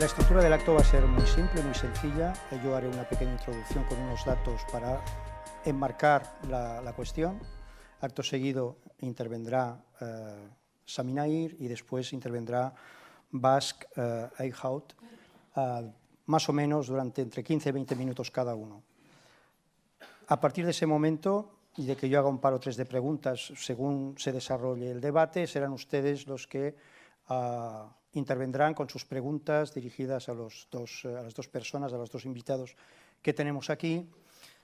La estructura del acto va a ser muy simple, muy sencilla. Yo haré una pequeña introducción con unos datos para enmarcar la cuestión. Acto seguido intervendrá Sami Naïr y después intervendrá Bas Eickhout, más o menos durante entre 15 y 20 minutos cada uno. A partir de ese momento, y de que yo haga un par o tres de preguntas según se desarrolle el debate, serán ustedes los que intervendrán con sus preguntas dirigidas a las dos personas, a los dos invitados que tenemos aquí,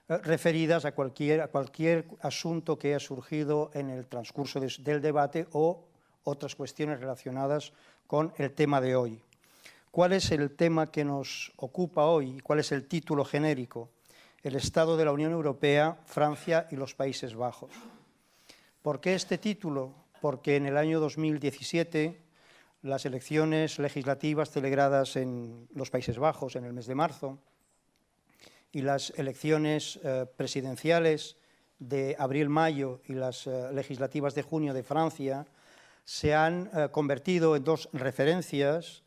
referidas a cualquier asunto que haya surgido en el transcurso del debate o otras cuestiones relacionadas con el tema de hoy. ¿Cuál es el tema que nos ocupa hoy? ¿Cuál es el título genérico? El Estado de la Unión Europea, Francia y los Países Bajos. ¿Por qué este título? Porque en el año 2017 las elecciones legislativas celebradas en los Países Bajos en el mes de marzo y las elecciones presidenciales de abril-mayo y las legislativas de junio de Francia se han convertido en dos referencias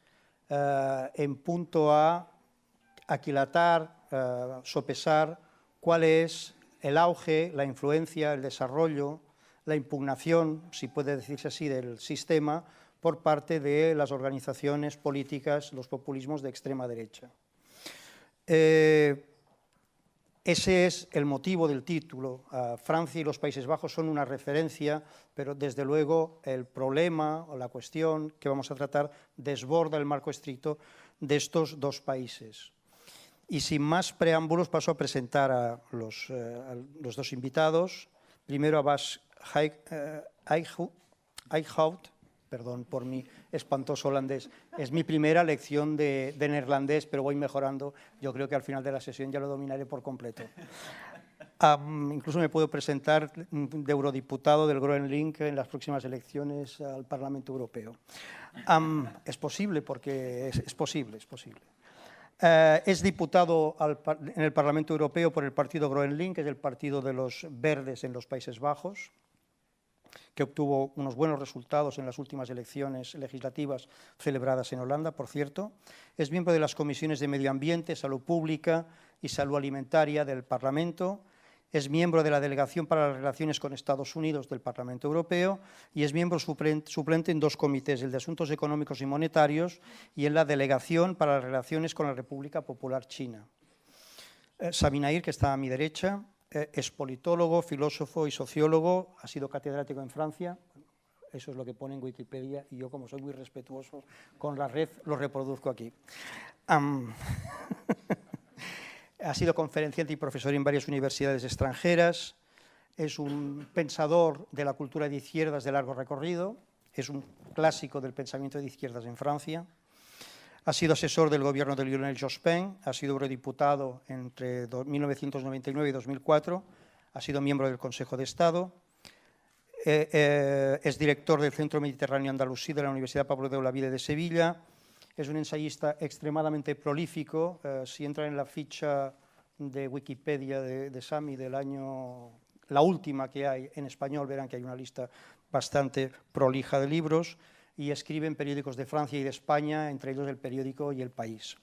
en punto a aquilatar, sopesar cuál es el auge, la influencia, el desarrollo, la impugnación, si puede decirse así, del sistema por parte de las organizaciones políticas, los populismos de extrema derecha. Ese es el motivo del título. Francia y los Países Bajos son una referencia, pero desde luego el problema o la cuestión que vamos a tratar desborda el marco estricto de estos dos países. Y sin más preámbulos paso a presentar a los dos invitados. Primero a Bas Eickhout, perdón por mi espantoso holandés. Es mi primera lección de neerlandés, pero voy mejorando. Yo creo que al final de la sesión ya lo dominaré por completo. Incluso me puedo presentar de eurodiputado del GroenLink en las próximas elecciones al Parlamento Europeo. Es posible, porque es posible. Es diputado en el Parlamento Europeo por el partido GroenLink, que es el partido de los verdes en los Países Bajos, que obtuvo unos buenos resultados en las últimas elecciones legislativas celebradas en Holanda, por cierto. Es miembro de las comisiones de Medio Ambiente, Salud Pública y Salud Alimentaria del Parlamento. Es miembro de la Delegación para las Relaciones con Estados Unidos del Parlamento Europeo y es miembro suplente en dos comités, el de Asuntos Económicos y Monetarios y en la Delegación para las Relaciones con la República Popular China. Sami Naïr, que está a mi derecha, es politólogo, filósofo y sociólogo, ha sido catedrático en Francia, eso es lo que pone en Wikipedia y yo, como soy muy respetuoso con la red, lo reproduzco aquí. Ha sido conferenciante y profesor en varias universidades extranjeras, es un pensador de la cultura de izquierdas de largo recorrido, es un clásico del pensamiento de izquierdas en Francia, ha sido asesor del gobierno de Lionel Jospin, ha sido eurodiputado entre 1999 y 2004, ha sido miembro del Consejo de Estado, es director del Centro Mediterráneo Andalusí de la Universidad Pablo de Olavide de Sevilla, es un ensayista extremadamente prolífico. Si entran en la ficha de Wikipedia de Sami del año, la última que hay en español, verán que hay una lista bastante prolija de libros, y escribe en periódicos de Francia y de España, entre ellos El Periódico y El País.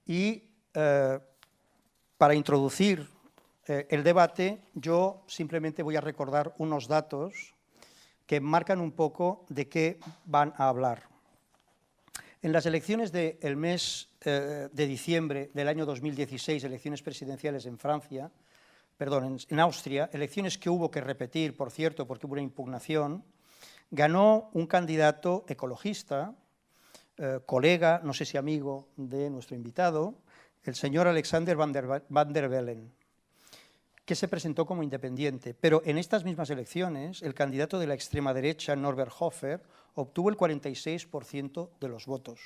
Y para introducir el debate, yo simplemente voy a recordar unos datos que marcan un poco de qué van a hablar. En las elecciones del mes de diciembre del año 2016, elecciones presidenciales en Francia, perdón, en Austria, elecciones que hubo que repetir, por cierto, porque hubo una impugnación, ganó un candidato ecologista, colega, no sé si amigo de nuestro invitado, el señor Alexander Van der Bellen, que se presentó como independiente. Pero en estas mismas elecciones, el candidato de la extrema derecha, Norbert Hofer, obtuvo el 46% de los votos,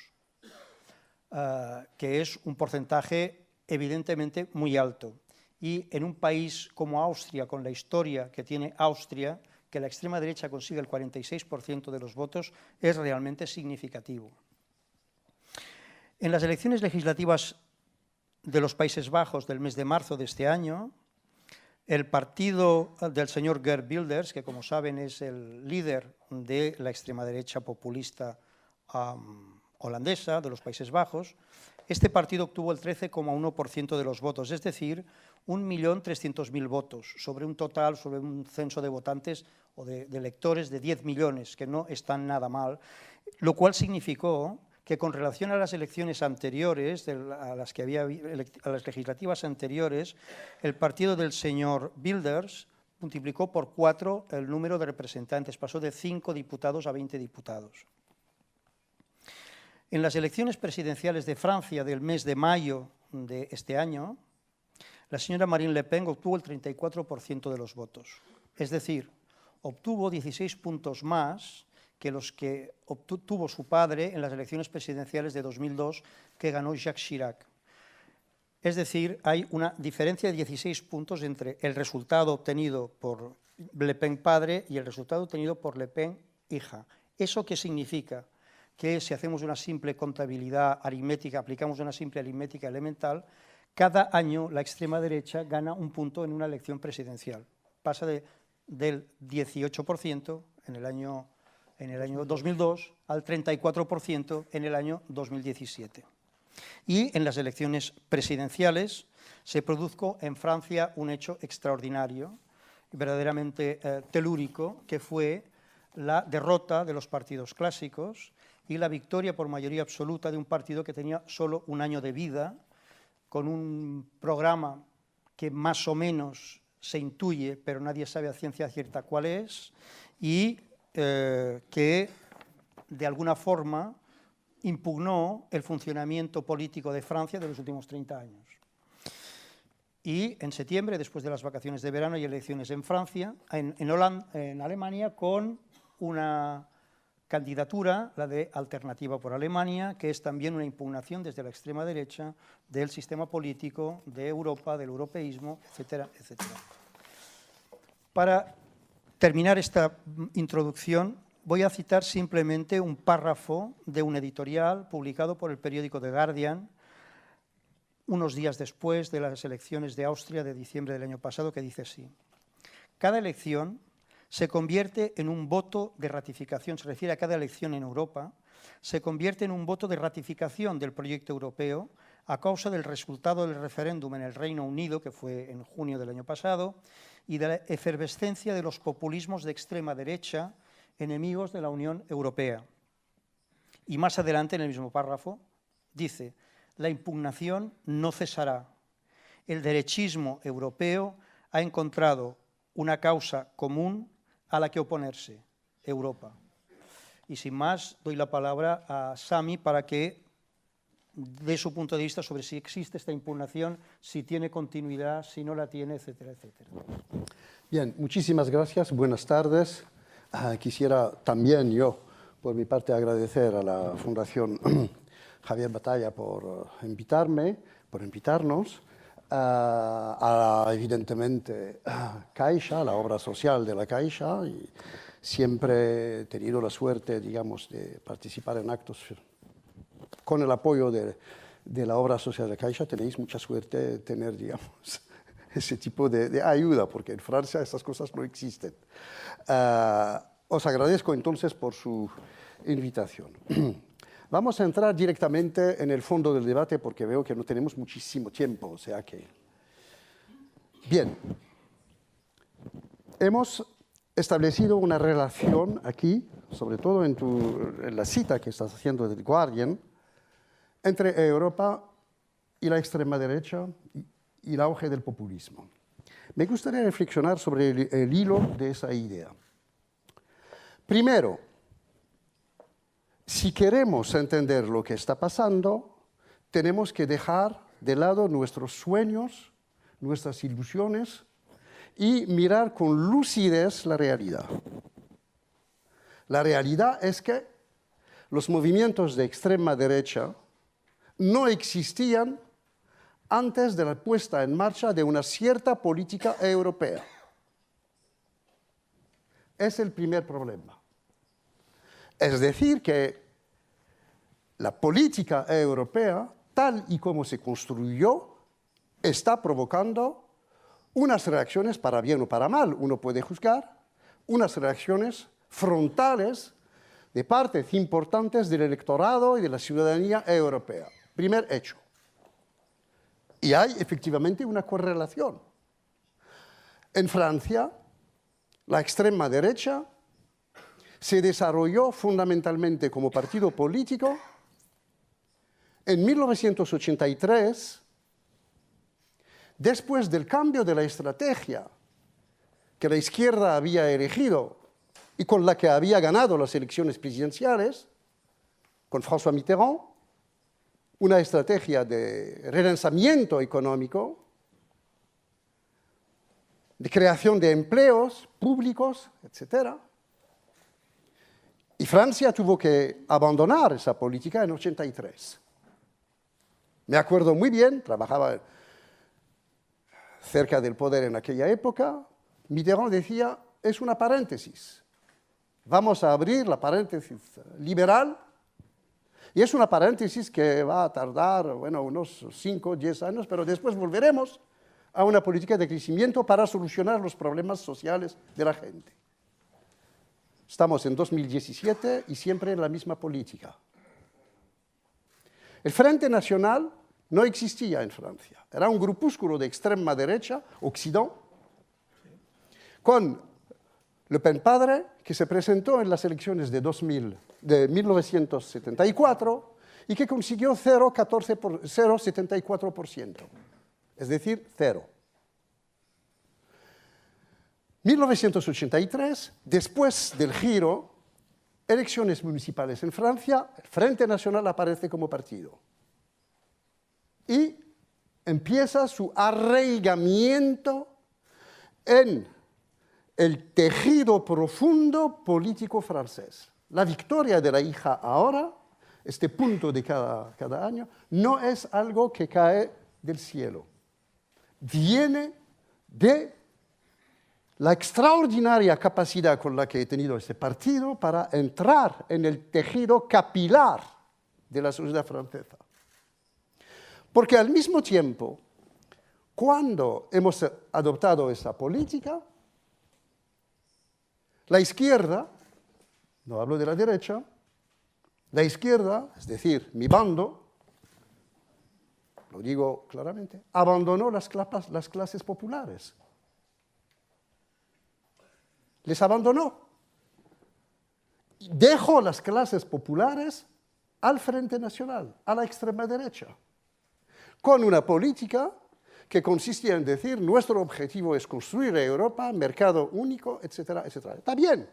que es un porcentaje evidentemente muy alto. Y en un país como Austria, con la historia que tiene Austria, que la extrema derecha consiga el 46% de los votos es realmente significativo. En las elecciones legislativas de los Países Bajos del mes de marzo de este año, el partido del señor Geert Wilders, que como saben es el líder de la extrema derecha populista holandesa, de los Países Bajos. Este partido obtuvo el 13,1% de los votos, es decir, 1.300.000 votos, sobre un total, sobre un censo de votantes o de electores de 10 millones, que no están nada mal, lo cual significó que con relación a las elecciones anteriores, a las legislativas anteriores, el partido del señor Wilders multiplicó por 4 el número de representantes, pasó de 5 diputados a 20 diputados. En las elecciones presidenciales de Francia del mes de mayo de este año, la señora Marine Le Pen obtuvo el 34% de los votos, es decir, obtuvo 16 puntos más que los que obtuvo su padre en las elecciones presidenciales de 2002, que ganó Jacques Chirac. Es decir, hay una diferencia de 16 puntos entre el resultado obtenido por Le Pen padre y el resultado obtenido por Le Pen hija. ¿Eso qué significa? Que si hacemos una simple contabilidad aritmética, aplicamos una simple aritmética elemental, cada año la extrema derecha gana un punto en una elección presidencial. Pasa del 18% en el año 2002 al 34% en el año 2017. Y en las elecciones presidenciales se produjo en Francia un hecho extraordinario, verdaderamente telúrico, que fue la derrota de los partidos clásicos y la victoria por mayoría absoluta de un partido que tenía solo un año de vida, con un programa que más o menos se intuye, pero nadie sabe a ciencia cierta cuál es, y que de alguna forma impugnó el funcionamiento político de Francia de los últimos 30 años. Y en septiembre, después de las vacaciones de verano, hay elecciones en Francia, en Alemania, con una candidatura, la de Alternativa por Alemania, que es también una impugnación desde la extrema derecha del sistema político de Europa, del europeísmo, etcétera, etcétera. Para terminar esta introducción, voy a citar simplemente un párrafo de un editorial publicado por el periódico The Guardian unos días después de las elecciones de Austria de diciembre del año pasado, que dice así: cada elección se convierte en un voto de ratificación, se refiere a cada elección en Europa, se convierte en un voto de ratificación del proyecto europeo a causa del resultado del referéndum en el Reino Unido, que fue en junio del año pasado, y de la efervescencia de los populismos de extrema derecha, enemigos de la Unión Europea. Y más adelante, en el mismo párrafo, dice: la impugnación no cesará. El derechismo europeo ha encontrado una causa común a la que oponerse: Europa. Y sin más, doy la palabra a Sami para que dé su punto de vista sobre si existe esta impugnación, si tiene continuidad, si no la tiene, etcétera, etcétera. Bien, muchísimas gracias, buenas tardes. Quisiera también yo, por mi parte, agradecer a la Fundación Javier Batalla por invitarnos, evidentemente Caixa, la obra social de la Caixa, y siempre he tenido la suerte, digamos, de participar en actos con el apoyo de la obra social de Caixa. Tenéis mucha suerte de tener, digamos, ese tipo de ayuda, porque en Francia estas cosas no existen. Os agradezco entonces por su invitación. Vamos a entrar directamente en el fondo del debate porque veo que no tenemos muchísimo tiempo, o sea que... Bien, hemos establecido una relación aquí, sobre todo en la cita que estás haciendo del Guardian, entre Europa y la extrema derecha y el auge del populismo. Me gustaría reflexionar sobre el hilo de esa idea. Primero, si queremos entender lo que está pasando, tenemos que dejar de lado nuestros sueños, nuestras ilusiones y mirar con lucidez la realidad. La realidad es que los movimientos de extrema derecha no existían antes de la puesta en marcha de una cierta política europea. Es el primer problema. Es decir, que la política europea, tal y como se construyó, está provocando unas reacciones, para bien o para mal, uno puede juzgar, unas reacciones frontales de partes importantes del electorado y de la ciudadanía europea. Primer hecho. Y hay efectivamente una correlación. En Francia, la extrema derecha se desarrolló fundamentalmente como partido político en 1983, después del cambio de la estrategia que la izquierda había elegido y con la que había ganado las elecciones presidenciales, con François Mitterrand, una estrategia de relanzamiento económico, de creación de empleos públicos, etc. Y Francia tuvo que abandonar esa política en 83. Me acuerdo muy bien, trabajaba cerca del poder en aquella época. Mitterrand decía, es una paréntesis. Vamos a abrir la paréntesis liberal y es una paréntesis que va a tardar, bueno, unos 5 o 10 años, pero después volveremos a una política de crecimiento para solucionar los problemas sociales de la gente. Estamos en 2017 y siempre en la misma política. El Frente Nacional no existía en Francia. Era un grupúsculo de extrema derecha, Occident, con Le Pen padre, que se presentó en las elecciones de 1974 y que consiguió 0,74%, es decir, 0. 1983, después del giro, elecciones municipales en Francia, el Frente Nacional aparece como partido. Y empieza su arraigamiento en el tejido profundo político francés. La victoria de la hija ahora, este punto de cada año, no es algo que cae del cielo. Viene de la extraordinaria capacidad con la que he tenido este partido para entrar en el tejido capilar de la sociedad francesa. Porque al mismo tiempo, cuando hemos adoptado esa política, la izquierda, no hablo de la derecha, la izquierda, es decir, mi bando, lo digo claramente, abandonó las clases populares. Les abandonó. Dejó las clases populares al Frente Nacional, a la extrema derecha, con una política que consistía en decir nuestro objetivo es construir Europa, mercado único, etcétera, etcétera. Está bien,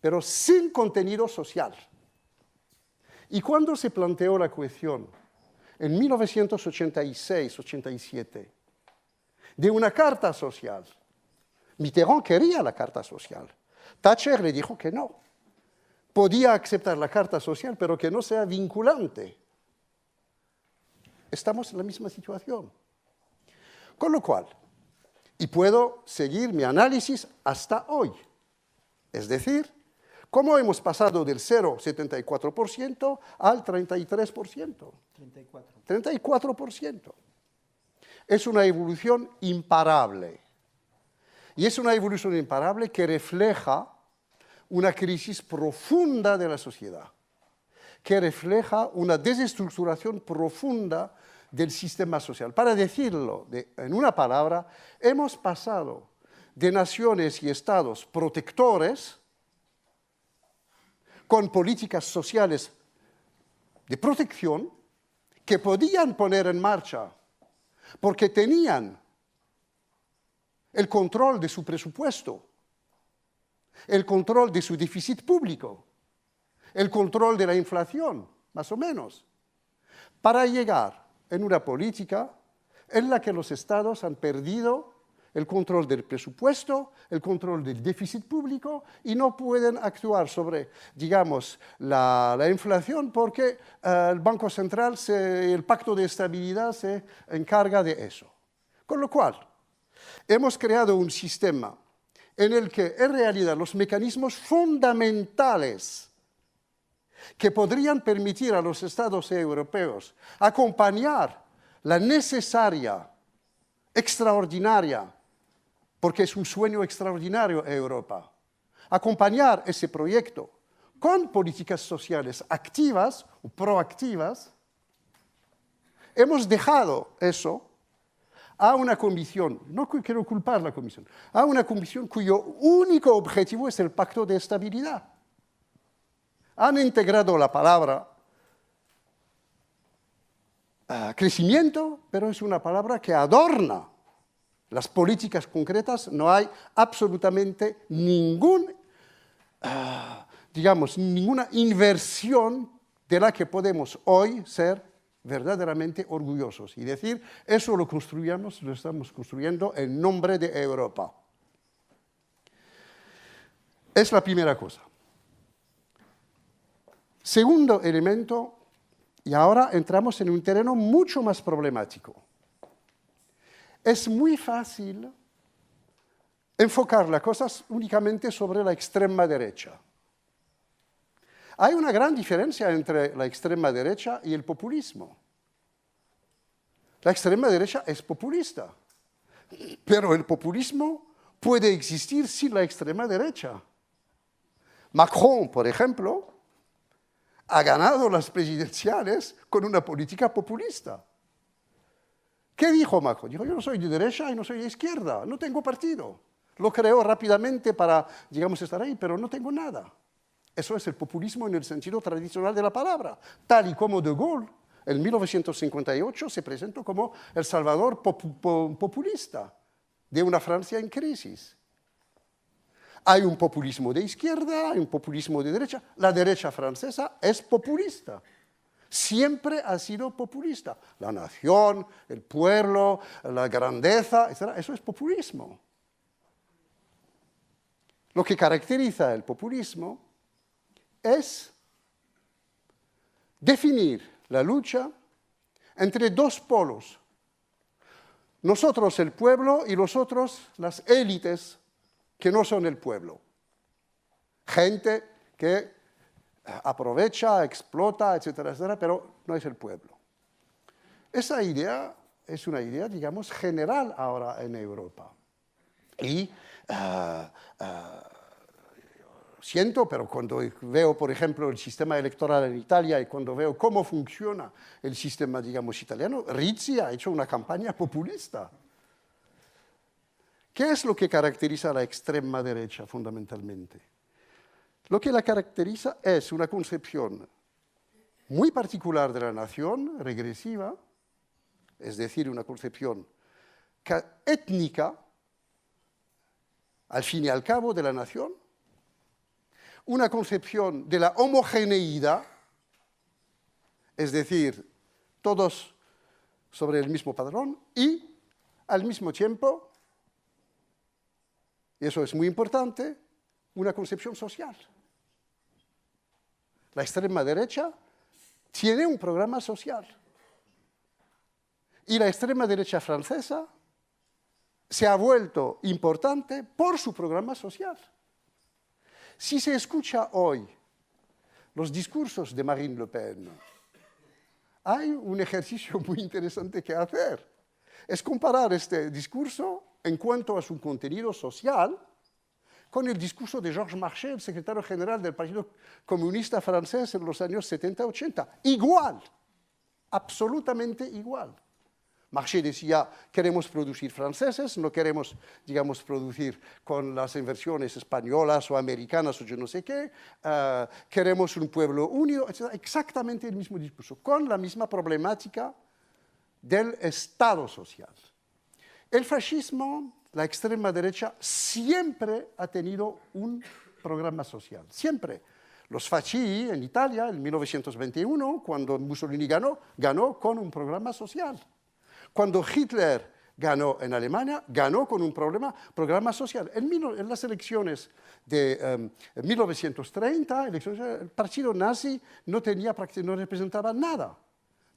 pero sin contenido social. Y cuando se planteó la cuestión en 1986-87 de una carta social, Mitterrand quería la carta social. Thatcher le dijo que no. Podía aceptar la carta social, pero que no sea vinculante. Estamos en la misma situación. Con lo cual, y puedo seguir mi análisis hasta hoy, es decir, cómo hemos pasado del 0,74% al 33%. 34%. Es una evolución imparable. Y es una evolución imparable que refleja una crisis profunda de la sociedad, que refleja una desestructuración profunda del sistema social. Para decirlo en una palabra, hemos pasado de naciones y estados protectores con políticas sociales de protección que podían poner en marcha porque tenían el control de su presupuesto, el control de su déficit público, el control de la inflación, más o menos, para llegar en una política en la que los estados han perdido el control del presupuesto, el control del déficit público y no pueden actuar sobre, digamos, la inflación porque el Banco Central, el Pacto de Estabilidad se encarga de eso. Con lo cual, hemos creado un sistema en el que en realidad los mecanismos fundamentales que podrían permitir a los estados europeos acompañar la necesaria, extraordinaria, porque es un sueño extraordinario Europa, acompañar ese proyecto con políticas sociales activas o proactivas, hemos dejado eso a una comisión, no quiero culpar a la comisión, a una comisión cuyo único objetivo es el pacto de estabilidad. Han integrado la palabra crecimiento, pero es una palabra que adorna las políticas concretas. No hay absolutamente ninguna inversión de la que podemos hoy ser verdaderamente orgullosos y decir, eso lo estamos construyendo en nombre de Europa. Es la primera cosa. Segundo elemento, y ahora entramos en un terreno mucho más problemático. Es muy fácil enfocar las cosas únicamente sobre la extrema derecha. Hay una gran diferencia entre la extrema derecha y el populismo. La extrema derecha es populista, pero el populismo puede existir sin la extrema derecha. Macron, por ejemplo, ha ganado las presidenciales con una política populista. ¿Qué dijo Macron? Dijo, yo no soy de derecha y no soy de izquierda, no tengo partido. Lo creó rápidamente para, estar ahí, pero no tengo nada. Eso es el populismo en el sentido tradicional de la palabra, tal y como De Gaulle, en 1958, se presentó como el salvador populista de una Francia en crisis. Hay un populismo de izquierda, hay un populismo de derecha. La derecha francesa es populista. Siempre ha sido populista. La nación, el pueblo, la grandeza, etc. Eso es populismo. Lo que caracteriza el populismo es definir la lucha entre dos polos. Nosotros el pueblo y los otros las élites que no son el pueblo. Gente que aprovecha, explota, etcétera, etcétera, pero no es el pueblo. Esa idea es una idea, general ahora en Europa. Y siento, pero cuando veo, por ejemplo, el sistema electoral en Italia y cuando veo cómo funciona el sistema, italiano, Renzi ha hecho una campaña populista. ¿Qué es lo que caracteriza a la extrema derecha fundamentalmente? Lo que la caracteriza es una concepción muy particular de la nación, regresiva, es decir, una concepción étnica, al fin y al cabo, de la nación, una concepción de la homogeneidad, es decir, todos sobre el mismo padrón, y al mismo tiempo, y eso es muy importante, una concepción social. La extrema derecha tiene un programa social. Y la extrema derecha francesa se ha vuelto importante por su programa social. Si se escucha hoy los discursos de Marine Le Pen, hay un ejercicio muy interesante que hacer. Es comparar este discurso en cuanto a su contenido social con el discurso de Georges Marchais, el secretario general del Partido Comunista francés en los años 70-80. Igual, absolutamente igual. Marchais decía, queremos producir franceses, no queremos, producir con las inversiones españolas o americanas o yo no sé qué, queremos un pueblo unido, etc. Exactamente el mismo discurso, con la misma problemática del Estado social. El fascismo, la extrema derecha, siempre ha tenido un programa social, siempre. Los fasci en Italia, en 1921, cuando Mussolini ganó con un programa social. Cuando Hitler ganó en Alemania, ganó con un programa social. En las elecciones de 1930, el partido nazi no representaba nada.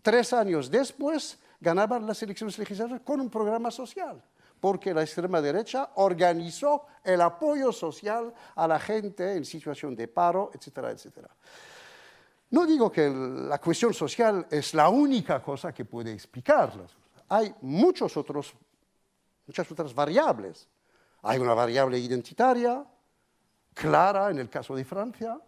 3 años después ganaban las elecciones legislativas con un programa social, porque la extrema derecha organizó el apoyo social a la gente en situación de paro, etcétera, etcétera. No digo que la cuestión social es la única cosa que puede explicarlas. Hay muchas otras variables. Hay una variable identitaria, clara en el caso de Francia,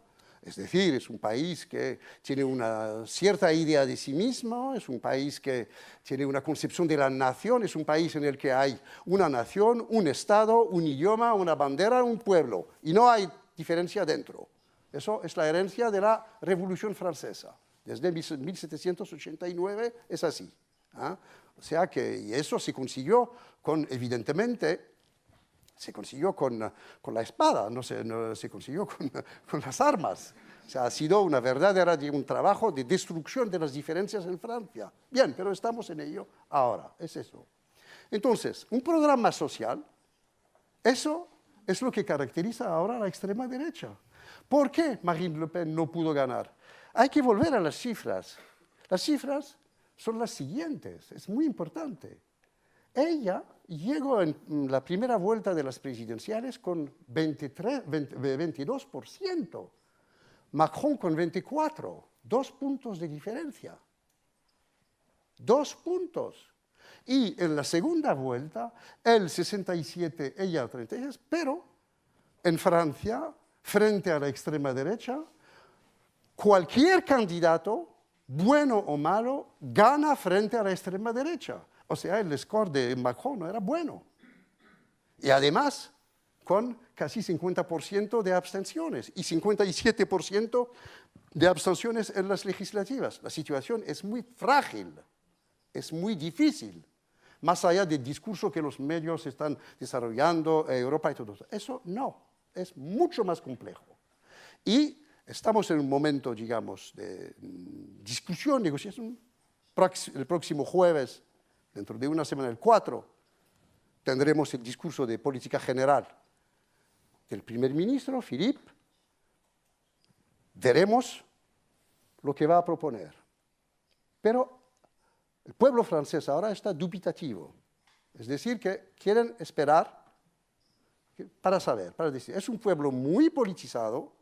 Es decir, es un país que tiene una cierta idea de sí mismo, es un país que tiene una concepción de la nación, es un país en el que hay una nación, un Estado, un idioma, una bandera, un pueblo, y no hay diferencia dentro. Eso es la herencia de la Revolución Francesa. Desde 1789 es así. O sea que y eso se consiguió evidentemente, se consiguió con la espada, no se consiguió con las armas. O sea, ha sido un trabajo de destrucción de las diferencias en Francia. Bien, pero estamos en ello ahora, es eso. Entonces, un programa social, eso es lo que caracteriza ahora a la extrema derecha. ¿Por qué Marine Le Pen no pudo ganar? Hay que volver a las cifras. Las cifras son las siguientes, es muy importante. Ella llegó en la primera vuelta de las presidenciales con 22%, Macron con 24%, 2 puntos de diferencia. 2 puntos. Y en la segunda vuelta, él 67, ella 36, pero en Francia, frente a la extrema derecha, cualquier candidato, bueno o malo, gana frente a la extrema derecha. O sea, el score de Macron no era bueno. Y además, con casi 50% de abstenciones y 57% de abstenciones en las legislativas. La situación es muy frágil, es muy difícil, más allá del discurso que los medios están desarrollando, Europa y todo eso. Eso no, es mucho más complejo. Y estamos en un momento, digamos, de discusión, negociación. El próximo jueves, dentro de una semana, el 4, tendremos el discurso de política general del primer ministro, Philippe. Veremos lo que va a proponer. Pero el pueblo francés ahora está dubitativo. Es decir, que quieren esperar para saber, para decir. Es un pueblo muy politizado,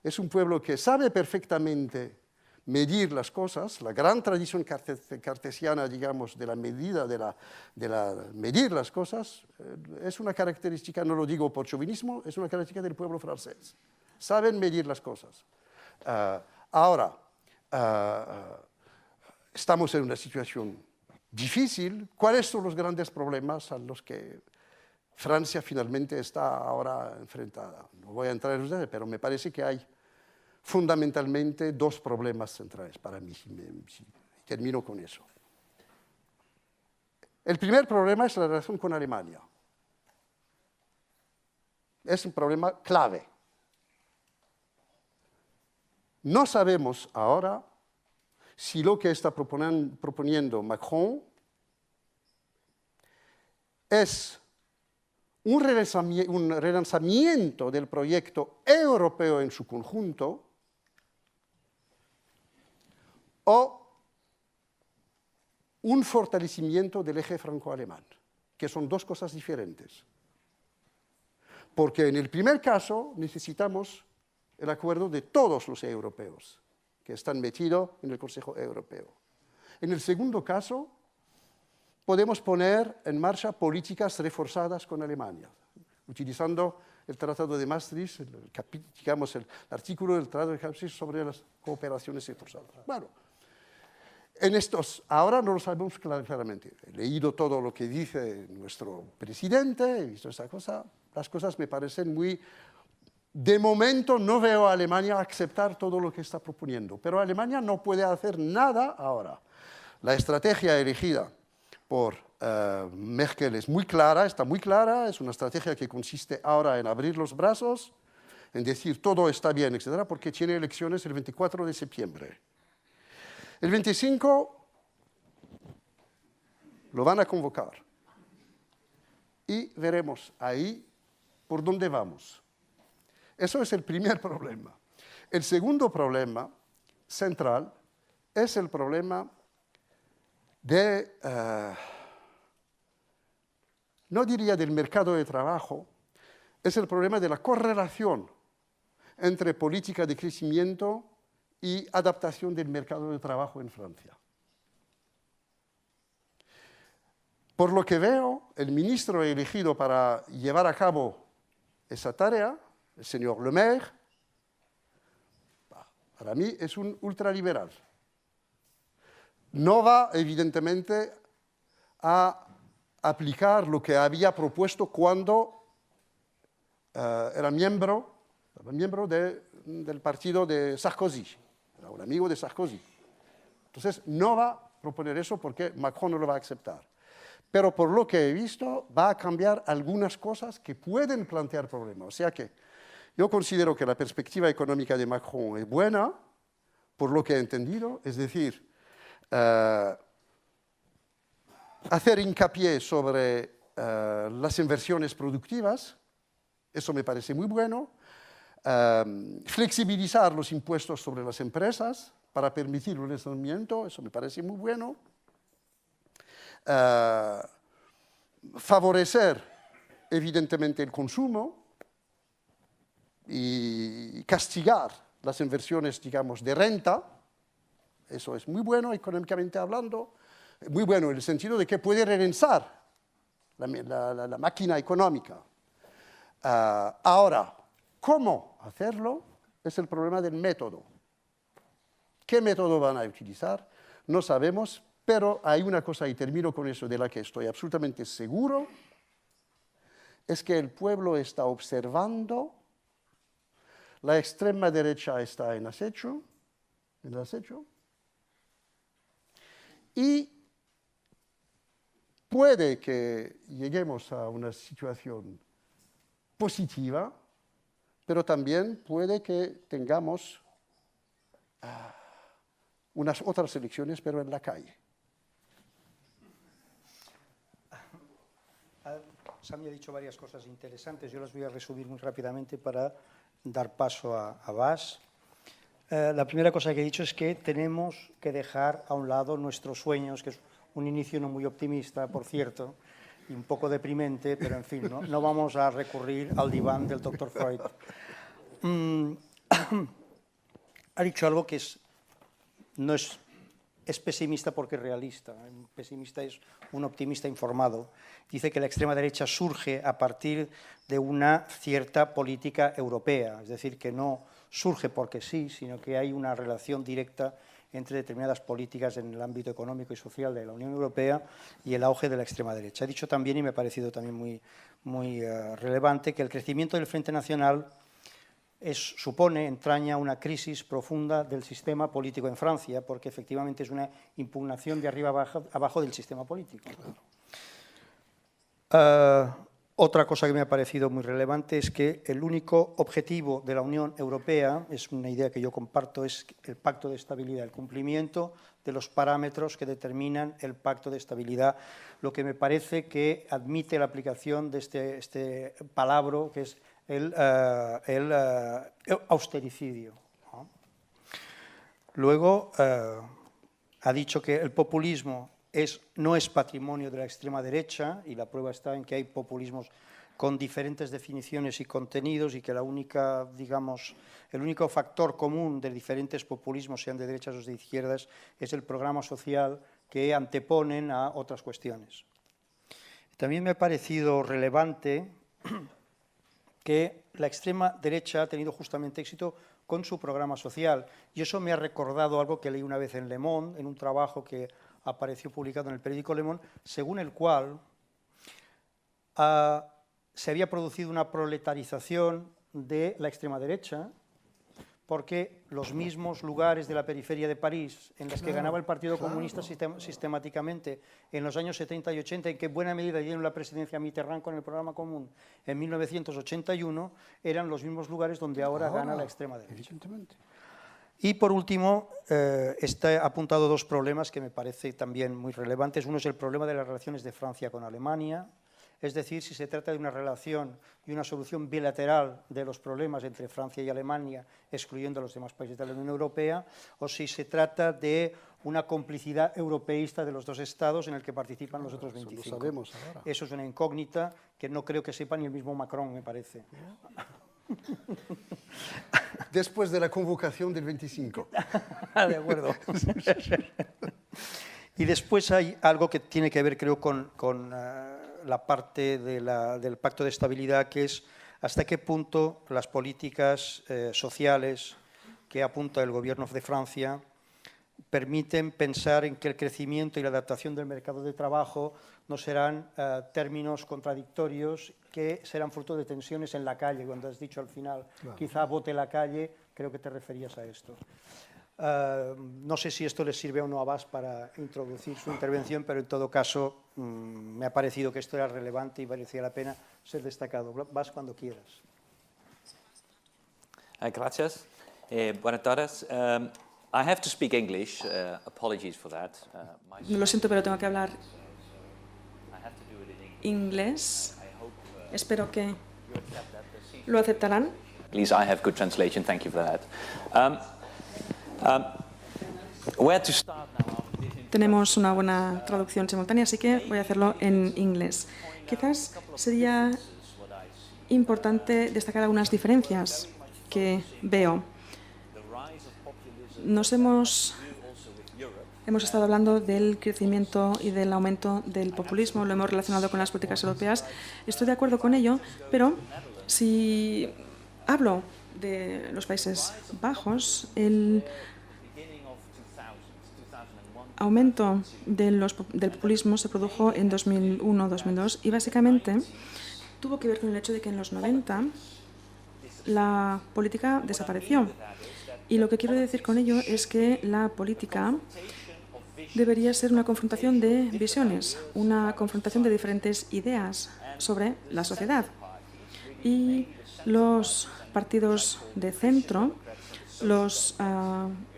es un pueblo que sabe perfectamente medir las cosas, la gran tradición cartesiana, digamos, de la medida, de la medir las cosas, es una característica, no lo digo por chauvinismo, es una característica del pueblo francés. Saben medir las cosas. Ahora, estamos en una situación difícil. ¿Cuáles son los grandes problemas a los que Francia finalmente está ahora enfrentada? No voy a entrar en los detalles, pero me parece que hay fundamentalmente 2 problemas centrales para mí. Termino con eso. El primer problema es la relación con Alemania. Es un problema clave. No sabemos ahora si lo que está proponiendo Macron es un relanzamiento del proyecto europeo en su conjunto o un fortalecimiento del eje franco-alemán, que son 2 cosas diferentes. Porque en el primer caso necesitamos el acuerdo de todos los europeos que están metidos en el Consejo Europeo. En el segundo caso, podemos poner en marcha políticas reforzadas con Alemania, utilizando el Tratado de Maastricht, digamos, el artículo del Tratado de Maastricht sobre las cooperaciones reforzadas. Bueno, en estos, ahora no lo sabemos claramente. He leído todo lo que dice nuestro presidente, he visto esta cosa, las cosas me parecen muy... De momento no veo a Alemania aceptar todo lo que está proponiendo, pero Alemania no puede hacer nada ahora. La estrategia elegida por Merkel es muy clara, está muy clara, es una estrategia que consiste ahora en abrir los brazos, en decir todo está bien, etc., porque tiene elecciones el 24 de septiembre. El 25 lo van a convocar y veremos ahí por dónde vamos. Eso es el primer problema. El segundo problema central es el problema de, no diría del mercado de trabajo, es el problema de la correlación entre política de crecimiento y adaptación del mercado de trabajo en Francia. Por lo que veo, el ministro elegido para llevar a cabo esa tarea, el señor Le Maire, para mí es un ultraliberal. No va, evidentemente, a aplicar lo que había propuesto cuando era miembro del partido de Sarkozy, era un amigo de Sarkozy. Entonces, no va a proponer eso porque Macron no lo va a aceptar. Pero por lo que he visto, va a cambiar algunas cosas que pueden plantear problemas. O sea que yo considero que la perspectiva económica de Macron es buena, por lo que he entendido, es decir, hacer hincapié sobre las inversiones productivas, eso me parece muy bueno, flexibilizar los impuestos sobre las empresas para permitir un crecimiento, eso me parece muy bueno, favorecer evidentemente el consumo y castigar las inversiones, digamos, de renta, eso es muy bueno económicamente hablando, muy bueno en el sentido de que puede relanzar la máquina económica. Ahora, ¿cómo hacerlo? Es el problema del método. ¿Qué método van a utilizar? No sabemos, pero hay una cosa, y termino con eso, de la que estoy absolutamente seguro, es que el pueblo está observando, la extrema derecha está en acecho, y puede que lleguemos a una situación positiva, pero también puede que tengamos unas otras elecciones, pero en la calle. Sami ha dicho varias cosas interesantes, yo las voy a resumir muy rápidamente para dar paso a Bas. La primera cosa que he dicho es que tenemos que dejar a un lado nuestros sueños, que es un inicio no muy optimista, por cierto, y un poco deprimente, pero en fin, no vamos a recurrir al diván del Dr. Freud. Ha dicho algo que no es pesimista porque es realista. Un pesimista es un optimista informado. Dice que la extrema derecha surge a partir de una cierta política europea, es decir, que no surge porque sí, sino que hay una relación directa entre determinadas políticas en el ámbito económico y social de la Unión Europea y el auge de la extrema derecha. He dicho también, y me ha parecido también muy relevante, que el crecimiento del Frente Nacional entraña una crisis profunda del sistema político en Francia, porque efectivamente es una impugnación de arriba abajo del sistema político. Otra cosa que me ha parecido muy relevante es que el único objetivo de la Unión Europea, es una idea que yo comparto, es el Pacto de Estabilidad, el cumplimiento de los parámetros que determinan el Pacto de Estabilidad, lo que me parece que admite la aplicación de este palabra que es el austericidio. Luego ha dicho que el populismo no es patrimonio de la extrema derecha, y la prueba está en que hay populismos con diferentes definiciones y contenidos, y que el único factor común de diferentes populismos, sean de derechas o de izquierdas, es el programa social que anteponen a otras cuestiones. También me ha parecido relevante que la extrema derecha ha tenido justamente éxito con su programa social, y eso me ha recordado algo que leí una vez en Le Monde, en un trabajo que apareció publicado en el periódico Le Monde, según el cual se había producido una proletarización de la extrema derecha, porque los mismos lugares de la periferia de París en los que ganaba el Partido Comunista sistemáticamente en los años 70 y 80, en que en buena medida dieron la presidencia a Mitterrand con el programa común en 1981, eran los mismos lugares donde ahora gana la extrema derecha. Y por último, he apuntado dos problemas que me parecen también muy relevantes. Uno es el problema de las relaciones de Francia con Alemania, es decir, si se trata de una relación y una solución bilateral de los problemas entre Francia y Alemania, excluyendo a los demás países de la Unión Europea, o si se trata de una complicidad europeísta de los dos estados en el que participan los otros 25. Eso lo sabemos ahora. Eso es una incógnita que no creo que sepa ni el mismo Macron, me parece. Después de la convocación del 25. De acuerdo. Y después hay algo que tiene que ver, creo, con la parte del Pacto de Estabilidad, que es hasta qué punto las políticas sociales que apunta el Gobierno de Francia permiten pensar en que el crecimiento y la adaptación del mercado de trabajo no serán términos contradictorios que serán fruto de tensiones en la calle. Cuando has dicho al final, quizá vote la calle, creo que te referías a esto. No sé si esto les sirve o no a Bas para introducir su intervención, pero en todo caso me ha parecido que esto era relevante y merecía la pena ser destacado. Bas, cuando quieras. Gracias. Buenas tardes. I have to speak English. Apologies for that. Lo siento, pero tengo que hablar inglés. Espero que lo aceptarán. At least I have good translation. Thank you for that. Where to start now? Tenemos una buena traducción simultánea, así que voy a hacerlo en inglés. Quizás sería importante destacar algunas diferencias que veo. Hemos estado hablando del crecimiento y del aumento del populismo, lo hemos relacionado con las políticas europeas. Estoy de acuerdo con ello, pero si hablo de los Países Bajos, el aumento del populismo se produjo en 2001-2002 y básicamente tuvo que ver con el hecho de que en los 90 la política desapareció. Y lo que quiero decir con ello es que la política debería ser una confrontación de visiones, una confrontación de diferentes ideas sobre la sociedad. Y los partidos de centro, los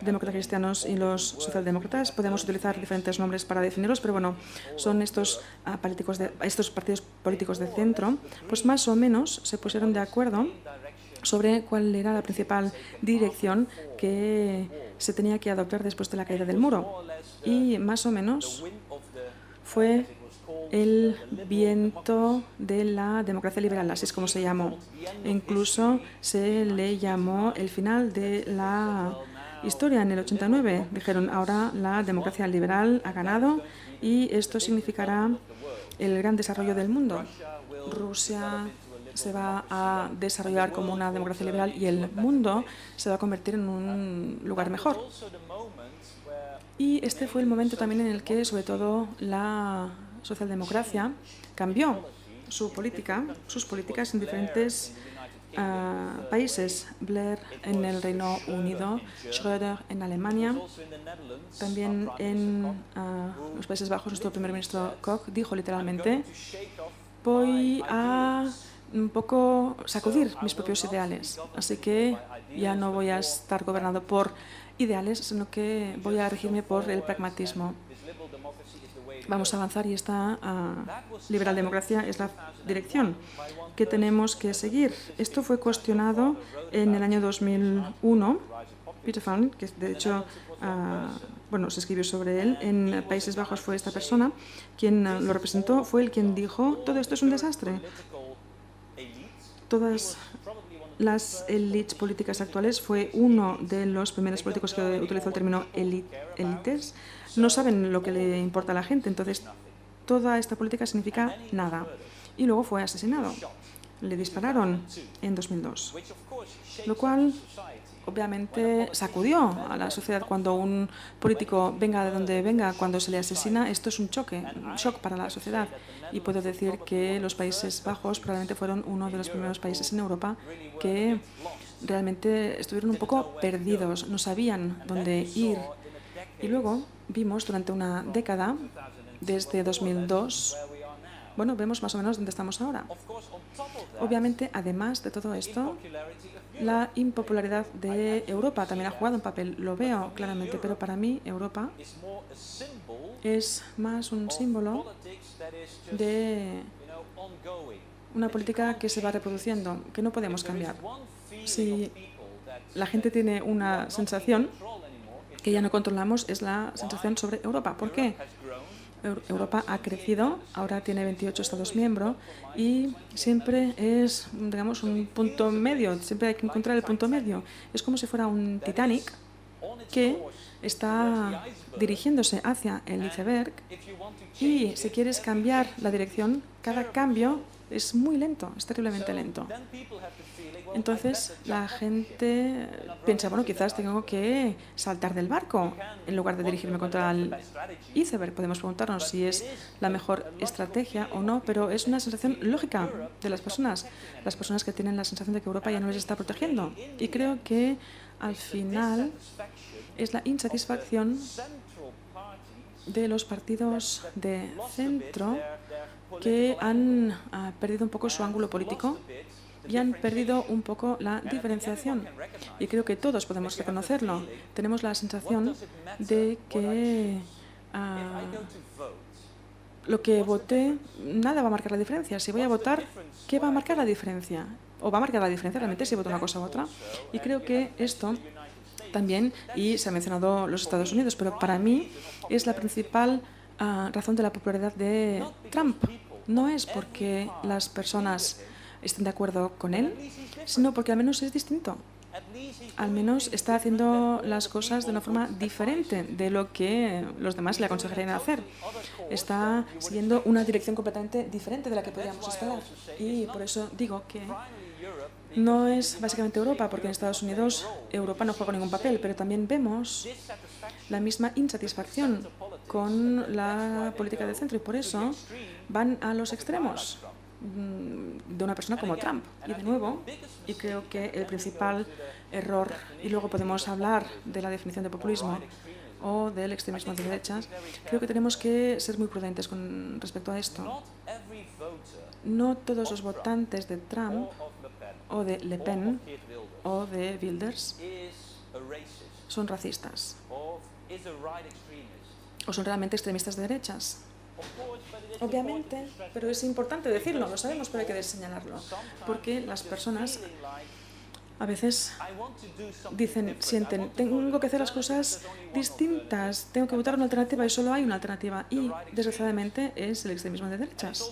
demócratas cristianos y los socialdemócratas, podemos utilizar diferentes nombres para definirlos, pero bueno, son estos partidos políticos de centro, pues más o menos se pusieron de acuerdo sobre cuál era la principal dirección que se tenía que adoptar después de la caída del muro. Y más o menos fue el viento de la democracia liberal, así es como se llamó. E incluso se le llamó el final de la historia en el 89. Dijeron, ahora la democracia liberal ha ganado y esto significará el gran desarrollo del mundo. Rusia se va a desarrollar como una democracia liberal y el mundo se va a convertir en un lugar mejor. Y este fue el momento también en el que, sobre todo, la socialdemocracia cambió sus políticas en diferentes países. Blair en el Reino Unido, Schröder en Alemania, también en los Países Bajos, nuestro primer ministro Koch dijo literalmente: voy a un poco sacudir mis propios ideales, así que ya no voy a estar gobernado por ideales, sino que voy a regirme por el pragmatismo. Vamos a avanzar y esta liberal democracia es la dirección que tenemos que seguir. Esto fue cuestionado en el año 2001. Peter Van, que de hecho se escribió sobre él, en Países Bajos fue esta persona quien lo representó, fue el quien dijo: todo esto es un desastre. Todas las élites políticas actuales, fue uno de los primeros políticos que utilizó el término élites, no saben lo que le importa a la gente, entonces toda esta política significa nada. Y luego fue asesinado. Le dispararon en 2002, lo cual obviamente sacudió a la sociedad. Cuando un político venga de donde venga, cuando se le asesina, esto es un shock para la sociedad. Y puedo decir que los Países Bajos probablemente fueron uno de los primeros países en Europa que realmente estuvieron un poco perdidos, no sabían dónde ir. Y luego vimos durante una década, desde 2002, vemos más o menos dónde estamos ahora. Obviamente, además de todo esto, la impopularidad de Europa también ha jugado un papel, lo veo claramente, pero para mí Europa es más un símbolo de una política que se va reproduciendo, que no podemos cambiar. Si la gente tiene una sensación que ya no controlamos, es la sensación sobre Europa. ¿Por qué? Europa ha crecido, ahora tiene 28 Estados miembros y siempre es, digamos, un punto medio, siempre hay que encontrar el punto medio. Es como si fuera un Titanic que está dirigiéndose hacia el iceberg y si quieres cambiar la dirección, cada cambio es muy lento, es terriblemente lento. Entonces la gente piensa, bueno, quizás tengo que saltar del barco en lugar de dirigirme contra el iceberg. Podemos preguntarnos si es la mejor estrategia o no, pero es una sensación lógica de las personas que tienen la sensación de que Europa ya no les está protegiendo. Y creo que al final es la insatisfacción de los partidos de centro que han perdido un poco su ángulo político y han perdido un poco la diferenciación. Y creo que todos podemos reconocerlo. Tenemos la sensación de que lo que voté, nada va a marcar la diferencia. Si voy a votar, ¿qué va a marcar la diferencia? ¿O va a marcar la diferencia realmente si voto una cosa u otra? Y creo que esto también, y se ha mencionado los Estados Unidos, pero para mí es la principal razón de la popularidad de Trump. No es porque las personas estén de acuerdo con él, sino porque al menos es distinto. Al menos está haciendo las cosas de una forma diferente de lo que los demás le aconsejarían hacer. Está siguiendo una dirección completamente diferente de la que podríamos esperar. Y por eso digo que no es básicamente Europa, porque en Estados Unidos Europa no juega ningún papel, pero también vemos la misma insatisfacción con la política de centro y por eso van a los extremos de una persona como Trump. Y de nuevo, y creo que el principal error, y luego podemos hablar de la definición de populismo o del extremismo de derechas, creo que tenemos que ser muy prudentes con respecto a esto. No todos los votantes de Trump o de Le Pen o de Wilders son racistas o son realmente extremistas de derechas. Obviamente, pero es importante decirlo, lo sabemos, pero hay que señalarlo, porque las personas a veces sienten, tengo que hacer las cosas distintas, tengo que votar una alternativa y solo hay una alternativa y, desgraciadamente, es el extremismo de derechas.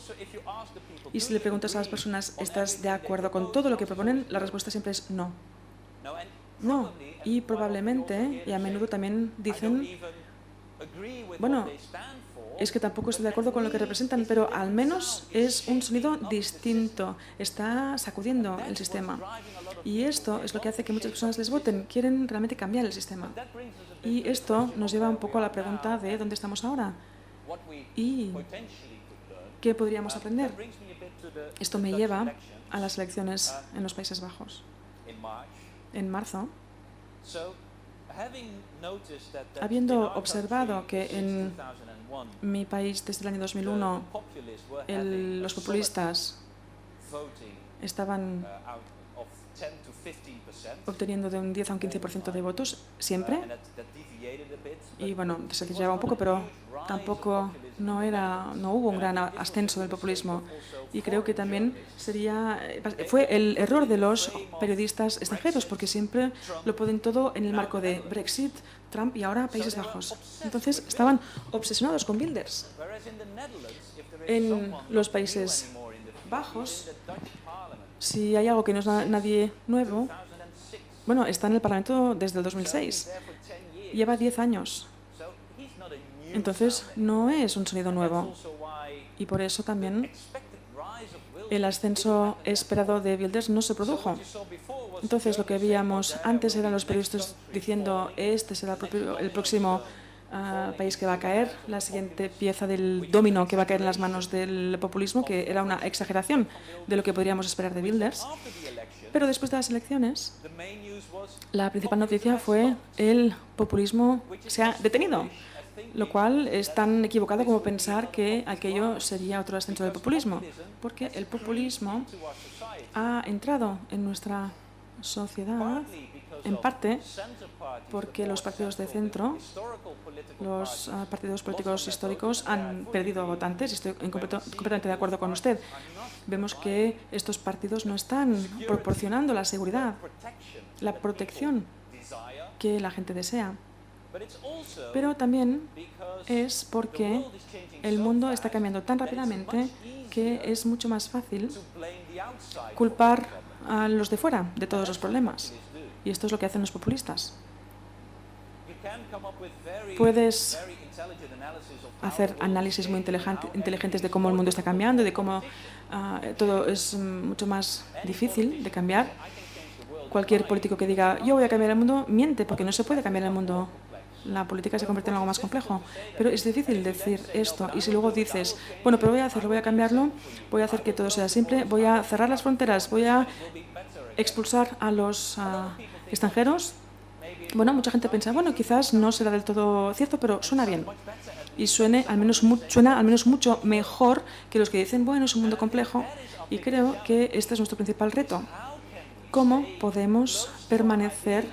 Y si le preguntas a las personas, ¿estás de acuerdo con todo lo que proponen? La respuesta siempre es no. No. Y probablemente, y a menudo también dicen, bueno, es que tampoco estoy de acuerdo con lo que representan, pero al menos es un sonido distinto. Está sacudiendo el sistema. Y esto es lo que hace que muchas personas les voten. Quieren realmente cambiar el sistema. Y esto nos lleva un poco a la pregunta de ¿dónde estamos ahora? ¿Y qué podríamos aprender? Esto me lleva a las elecciones en los Países Bajos. En marzo, habiendo observado que en mi país desde el año 2001 los populistas estaban obteniendo de un 10 a un 15% de votos siempre, y bueno, se desviaba un poco, pero tampoco no hubo un gran ascenso del populismo. Y creo que también fue el error de los periodistas extranjeros, porque siempre lo ponen todo en el marco de Brexit, Trump y ahora Países Bajos. Entonces estaban obsesionados con Wilders. En los Países Bajos, si hay algo que no es nadie nuevo, bueno, está en el Parlamento desde el 2006. Lleva 10 años. Entonces, no es un sonido nuevo. Y por eso también el ascenso esperado de Wilders no se produjo. Entonces, lo que veíamos antes eran los periodistas diciendo este será el próximo país que va a caer, la siguiente pieza del dominó que va a caer en las manos del populismo, que era una exageración de lo que podríamos esperar de Wilders. Pero después de las elecciones, la principal noticia fue el populismo se ha detenido, lo cual es tan equivocado como pensar que aquello sería otro ascenso del populismo, porque el populismo ha entrado en nuestra sociedad, en parte porque los partidos de centro, los partidos políticos históricos han perdido votantes, y estoy completamente de acuerdo con usted. Vemos que estos partidos no están proporcionando la seguridad, la protección que la gente desea. Pero también es porque el mundo está cambiando tan rápidamente que es mucho más fácil culpar a los de fuera de todos los problemas. Y esto es lo que hacen los populistas. Puedes hacer análisis muy inteligentes de cómo el mundo está cambiando, de cómo todo es mucho más difícil de cambiar. Cualquier político que diga, yo voy a cambiar el mundo, miente, porque no se puede cambiar el mundo. La política se convierte en algo más complejo. Pero es difícil decir esto. Y si luego dices, bueno, pero voy a hacerlo, voy a cambiarlo, voy a hacer que todo sea simple, voy a cerrar las fronteras, voy a expulsar a los extranjeros. Bueno, mucha gente piensa, bueno, quizás no será del todo cierto, pero suena bien. Y suena al menos mucho mejor que los que dicen, bueno, es un mundo complejo. Y creo que este es nuestro principal reto. ¿Cómo podemos permanecer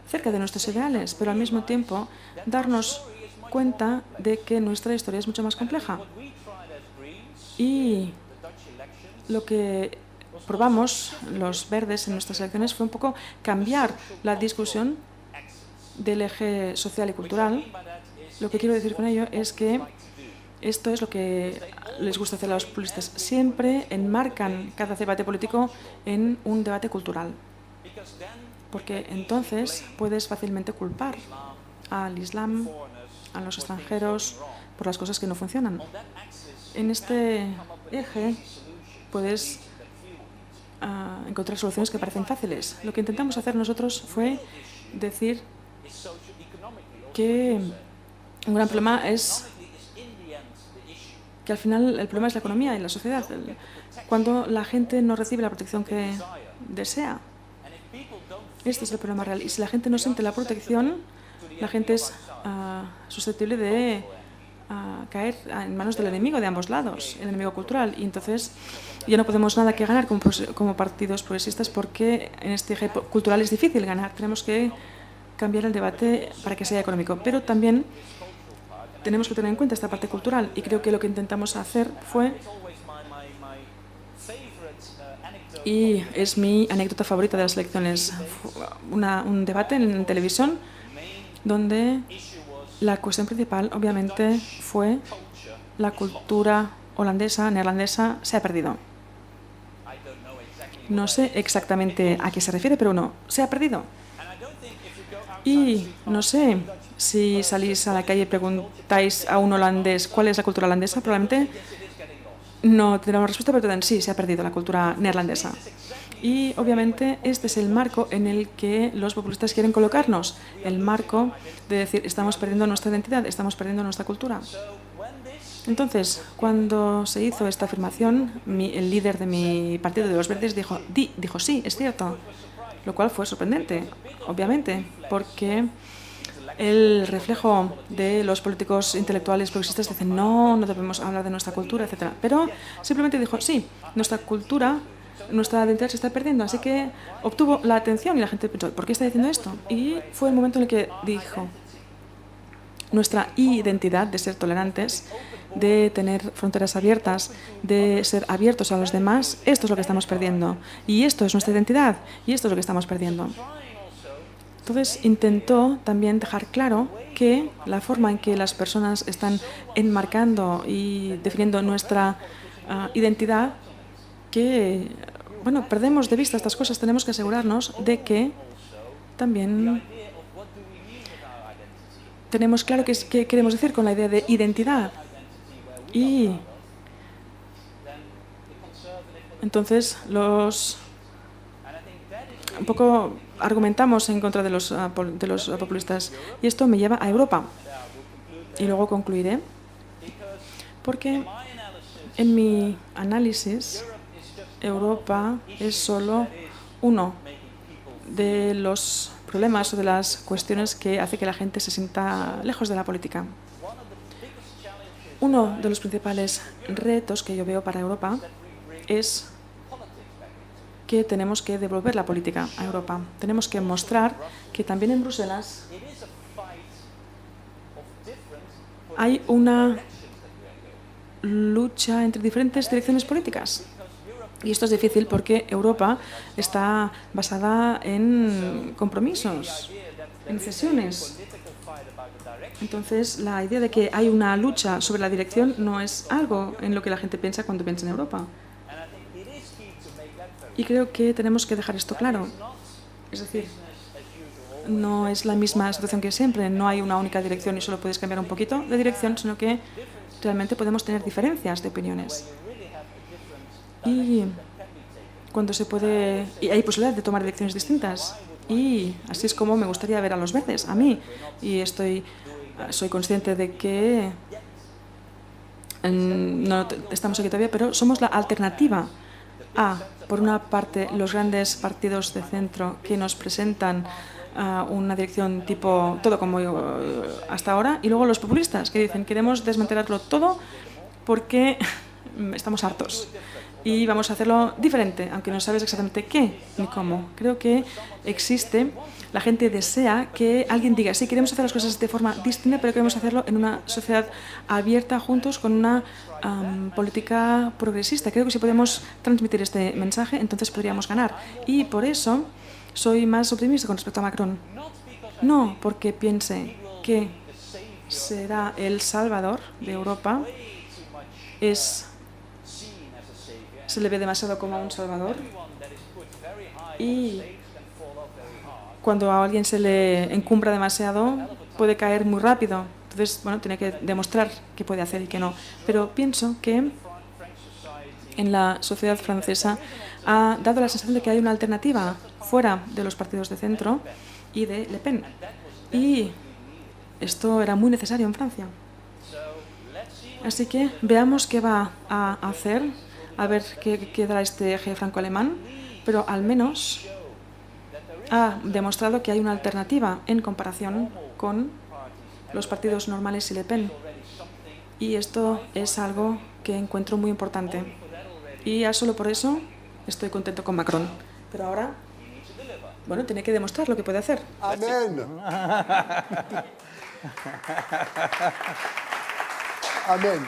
cerca de nuestros ideales, pero al mismo tiempo darnos cuenta de que nuestra historia es mucho más compleja? Y lo que probamos los verdes en nuestras elecciones fue un poco cambiar la discusión del eje social y cultural. Lo que quiero decir con ello es que esto es lo que les gusta hacer a los populistas. Siempre enmarcan cada debate político en un debate cultural, porque entonces puedes fácilmente culpar al Islam, a los extranjeros, por las cosas que no funcionan. En este eje puedes encontrar soluciones que parecen fáciles. Lo que intentamos hacer nosotros fue decir que un gran problema es que al final el problema es la economía y la sociedad. Cuando la gente no recibe la protección que desea. Este es el problema real. Y si la gente no siente la protección, la gente es susceptible de caer en manos del enemigo de ambos lados, el enemigo cultural. Y entonces ya no podemos nada que ganar como partidos progresistas, porque en este eje cultural es difícil ganar. Tenemos que cambiar el debate para que sea económico. Pero también tenemos que tener en cuenta esta parte cultural. Y creo que lo que intentamos hacer fue, y es mi anécdota favorita de las elecciones, un debate en televisión donde la cuestión principal, obviamente, fue la cultura holandesa, neerlandesa, se ha perdido. No sé exactamente a qué se refiere, pero no, se ha perdido. Y no sé si salís a la calle y preguntáis a un holandés cuál es la cultura holandesa, probablemente no tendremos respuesta, pero dirán, sí, se ha perdido la cultura neerlandesa. Y obviamente este es el marco en el que los populistas quieren colocarnos, el marco de decir, estamos perdiendo nuestra identidad, estamos perdiendo nuestra cultura. Entonces, cuando se hizo esta afirmación, el líder de mi partido de los Verdes dijo, sí, es cierto, lo cual fue sorprendente, obviamente, porque el reflejo de los políticos intelectuales progresistas dicen, no debemos hablar de nuestra cultura, etc. Pero simplemente dijo, sí, nuestra cultura, nuestra identidad se está perdiendo, así que obtuvo la atención y la gente pensó, ¿por qué está diciendo esto? Y fue el momento en el que dijo, nuestra identidad de ser tolerantes, de tener fronteras abiertas, de ser abiertos a los demás, esto es lo que estamos perdiendo. Y esto es nuestra identidad, y esto es lo que estamos perdiendo. Entonces intentó también dejar claro que la forma en que las personas están enmarcando y definiendo nuestra identidad, que bueno, perdemos de vista estas cosas, tenemos que asegurarnos de que también tenemos claro qué queremos decir con la idea de identidad. Y entonces un poco argumentamos en contra de los populistas, y esto me lleva a Europa. Y luego concluiré, porque en mi análisis Europa es solo uno de los problemas o de las cuestiones que hace que la gente se sienta lejos de la política. Uno de los principales retos que yo veo para Europa es que tenemos que devolver la política a Europa. Tenemos que mostrar que también en Bruselas hay una lucha entre diferentes direcciones políticas. Y esto es difícil porque Europa está basada en compromisos, en cesiones. Entonces, la idea de que hay una lucha sobre la dirección no es algo en lo que la gente piensa cuando piensa en Europa. Y creo que tenemos que dejar esto claro. Es decir, no es la misma situación que siempre, no hay una única dirección y solo puedes cambiar un poquito de dirección, sino que realmente podemos tener diferencias de opiniones. Y cuando se puede, y hay posibilidad de tomar direcciones distintas. Y así es como me gustaría ver a los verdes, a mí. Y soy consciente de que no estamos aquí todavía, pero somos la alternativa a, por una parte, los grandes partidos de centro que nos presentan una dirección tipo todo como hasta ahora, y luego los populistas que dicen queremos desmantelarlo todo porque estamos hartos y vamos a hacerlo diferente, aunque no sabes exactamente qué ni cómo. Creo que existe, la gente desea que alguien diga, sí, queremos hacer las cosas de forma distinta, pero queremos hacerlo en una sociedad abierta, juntos, con una política progresista. Creo que si podemos transmitir este mensaje, entonces podríamos ganar. Y por eso soy más optimista con respecto a Macron. No porque piense que será el salvador de Europa, se le ve demasiado como un salvador, y cuando a alguien se le encumbra demasiado puede caer muy rápido. Entonces, bueno, tiene que demostrar qué puede hacer y qué no. Pero pienso que en la sociedad francesa ha dado la sensación de que hay una alternativa fuera de los partidos de centro y de Le Pen. Y esto era muy necesario en Francia. Así que veamos qué va a hacer, a ver qué dará este eje franco-alemán, pero al menos ha demostrado que hay una alternativa en comparación con los partidos normales y Le Pen. Y esto es algo que encuentro muy importante. Y ya solo por eso estoy contento con Macron. Pero ahora, bueno, tiene que demostrar lo que puede hacer. Amén. Amén.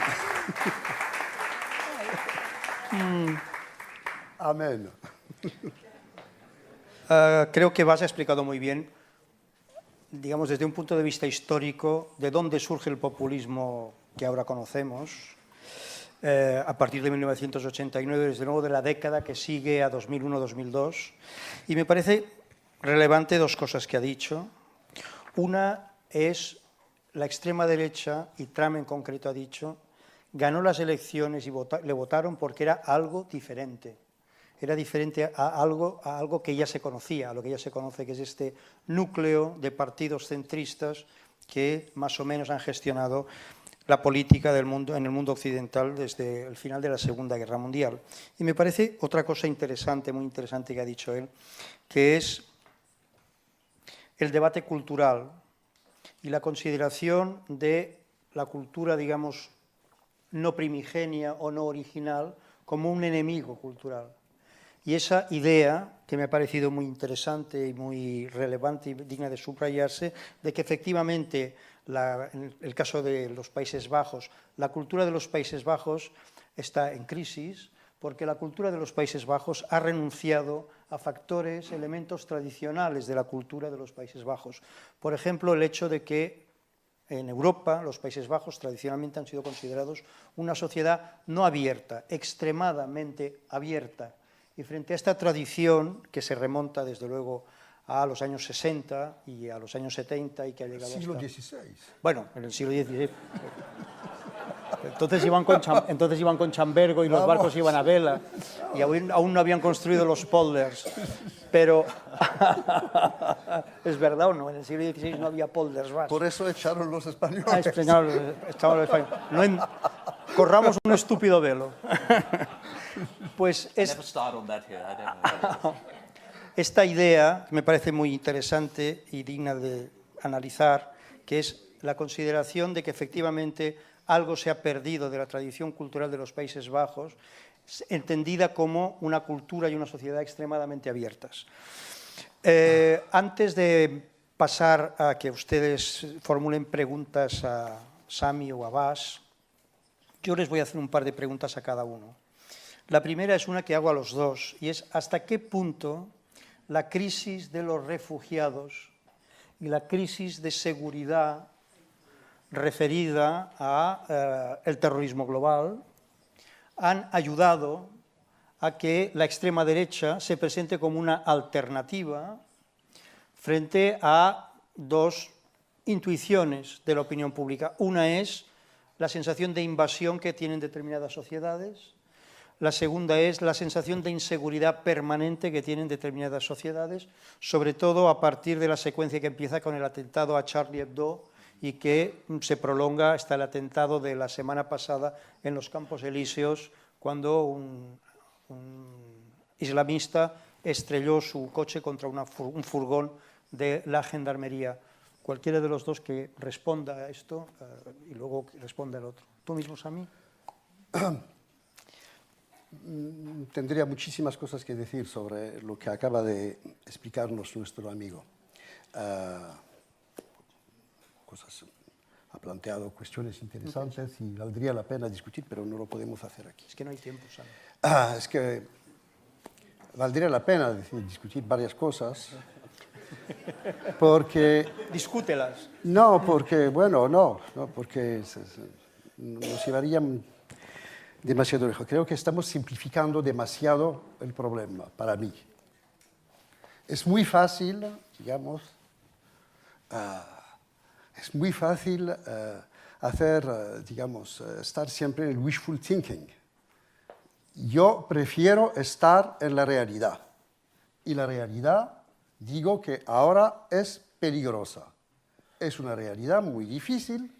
Amén. Creo que Bas ha explicado muy bien, digamos, desde un punto de vista histórico, de dónde surge el populismo que ahora conocemos, a partir de 1989, desde luego de la década que sigue a 2001-2002. Y me parece relevante dos cosas que ha dicho. Una es la extrema derecha, y Trump en concreto ha dicho, ganó las elecciones y le votaron porque era algo diferente. Era diferente a algo que ya se conocía, a lo que ya se conoce, que es este núcleo de partidos centristas que más o menos han gestionado la política del mundo, en el mundo occidental desde el final de la Segunda Guerra Mundial. Y me parece otra cosa interesante, muy interesante que ha dicho él, que es el debate cultural y la consideración de la cultura, digamos, no primigenia o no original como un enemigo cultural. Y esa idea, que me ha parecido muy interesante y muy relevante y digna de subrayarse, de que efectivamente, en el caso de los Países Bajos, la cultura de los Países Bajos está en crisis, porque la cultura de los Países Bajos ha renunciado a factores, elementos tradicionales de la cultura de los Países Bajos. Por ejemplo, el hecho de que en Europa los Países Bajos tradicionalmente han sido considerados una sociedad no abierta, extremadamente abierta. Y frente a esta tradición, que se remonta desde luego a los años 60 y a los años 70 y que ha llegado Siglo hasta... XVI. Bueno, en el siglo XVI. Entonces iban con chambergo y los barcos iban a vela y aún no habían construido los polders. Pero, ¿es verdad o no? En el siglo XVI no había polders. Por eso echaron los españoles. Echaron los españoles. Corramos un estúpido velo. Pues esta idea me parece muy interesante y digna de analizar, que es la consideración de que efectivamente algo se ha perdido de la tradición cultural de los Países Bajos, entendida como una cultura y una sociedad extremadamente abiertas. Antes de pasar a que ustedes formulen preguntas a Sami o a Bas, yo les voy a hacer un par de preguntas a cada uno. La primera es una que hago a los dos, y es ¿hasta qué punto la crisis de los refugiados y la crisis de seguridad referida al terrorismo global han ayudado a que la extrema derecha se presente como una alternativa frente a dos intuiciones de la opinión pública. Una es la sensación de invasión que tienen determinadas sociedades. La segunda es la sensación de inseguridad permanente que tienen determinadas sociedades, sobre todo a partir de la secuencia que empieza con el atentado a Charlie Hebdo y que se prolonga hasta el atentado de la semana pasada en los Campos Elíseos, cuando un islamista estrelló su coche contra un furgón de la gendarmería. Cualquiera de los dos que responda a esto y luego responda el otro. ¿Tú mismo, Sami? Tendría muchísimas cosas que decir sobre lo que acaba de explicarnos nuestro amigo. Ha planteado cuestiones interesantes y valdría la pena discutir, pero no lo podemos hacer aquí. Es que no hay tiempo, Sami. Es que valdría la pena discutir varias cosas, porque... Discútelas. No, porque, bueno, no porque nos llevarían demasiado lejos. Creo que estamos simplificando demasiado el problema, para mí. Es muy fácil, digamos, es muy fácil estar siempre en el wishful thinking. Yo prefiero estar en la realidad. Y la realidad, digo que ahora es peligrosa. Es una realidad muy difícil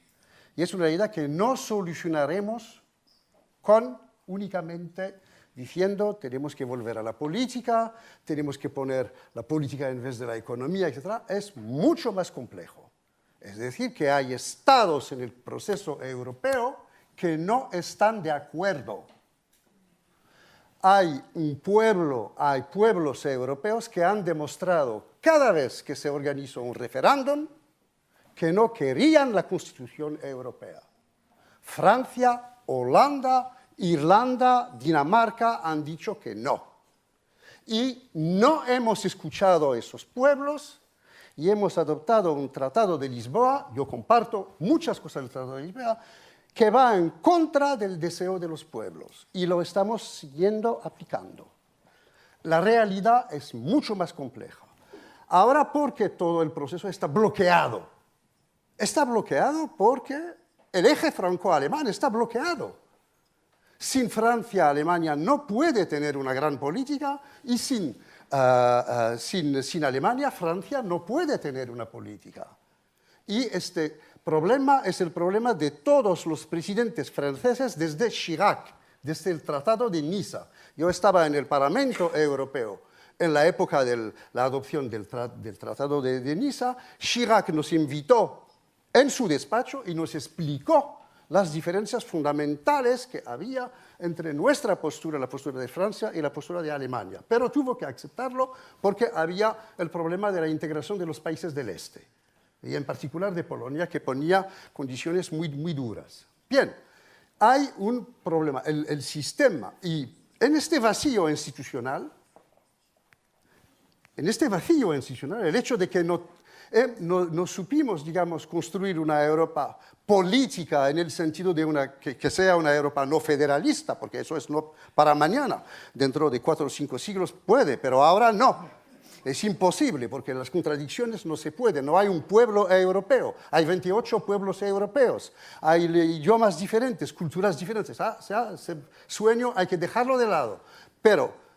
y es una realidad que no solucionaremos únicamente diciendo tenemos que volver a la política, tenemos que poner la política en vez de la economía, etc. Es mucho más complejo. Es decir, que hay estados en el proceso europeo que no están de acuerdo. Hay pueblos europeos que han demostrado cada vez que se organizó un referéndum que no querían la Constitución Europea. Francia, Holanda, Irlanda, Dinamarca han dicho que no. Y no hemos escuchado a esos pueblos y hemos adoptado un Tratado de Lisboa, yo comparto muchas cosas del Tratado de Lisboa, que va en contra del deseo de los pueblos y lo estamos siguiendo aplicando. La realidad es mucho más compleja. Ahora, ¿por qué todo el proceso está bloqueado? Está bloqueado porque el eje franco-alemán está bloqueado. Sin Francia, Alemania no puede tener una gran política y sin Alemania, Francia no puede tener una política. Y este problema es el problema de todos los presidentes franceses desde Chirac, desde el Tratado de Niza. Yo estaba en el Parlamento Europeo en la época de la adopción del Tratado de Niza. Chirac nos invitó en su despacho y nos explicó las diferencias fundamentales que había entre nuestra postura, la postura de Francia y la postura de Alemania. Pero tuvo que aceptarlo porque había el problema de la integración de los países del este, y en particular de Polonia, que ponía condiciones muy, muy duras. Bien, hay un problema, el sistema, y en este vacío institucional, el hecho de que no supimos, digamos, construir una Europa política en el sentido de que sea una Europa no federalista, porque eso es no para mañana. Dentro de 4 o 5 siglos puede, pero ahora no. Es imposible, porque las contradicciones no se pueden. No hay un pueblo europeo, hay 28 pueblos europeos, hay idiomas diferentes, culturas diferentes. Ese sueño hay que dejarlo de lado. Pero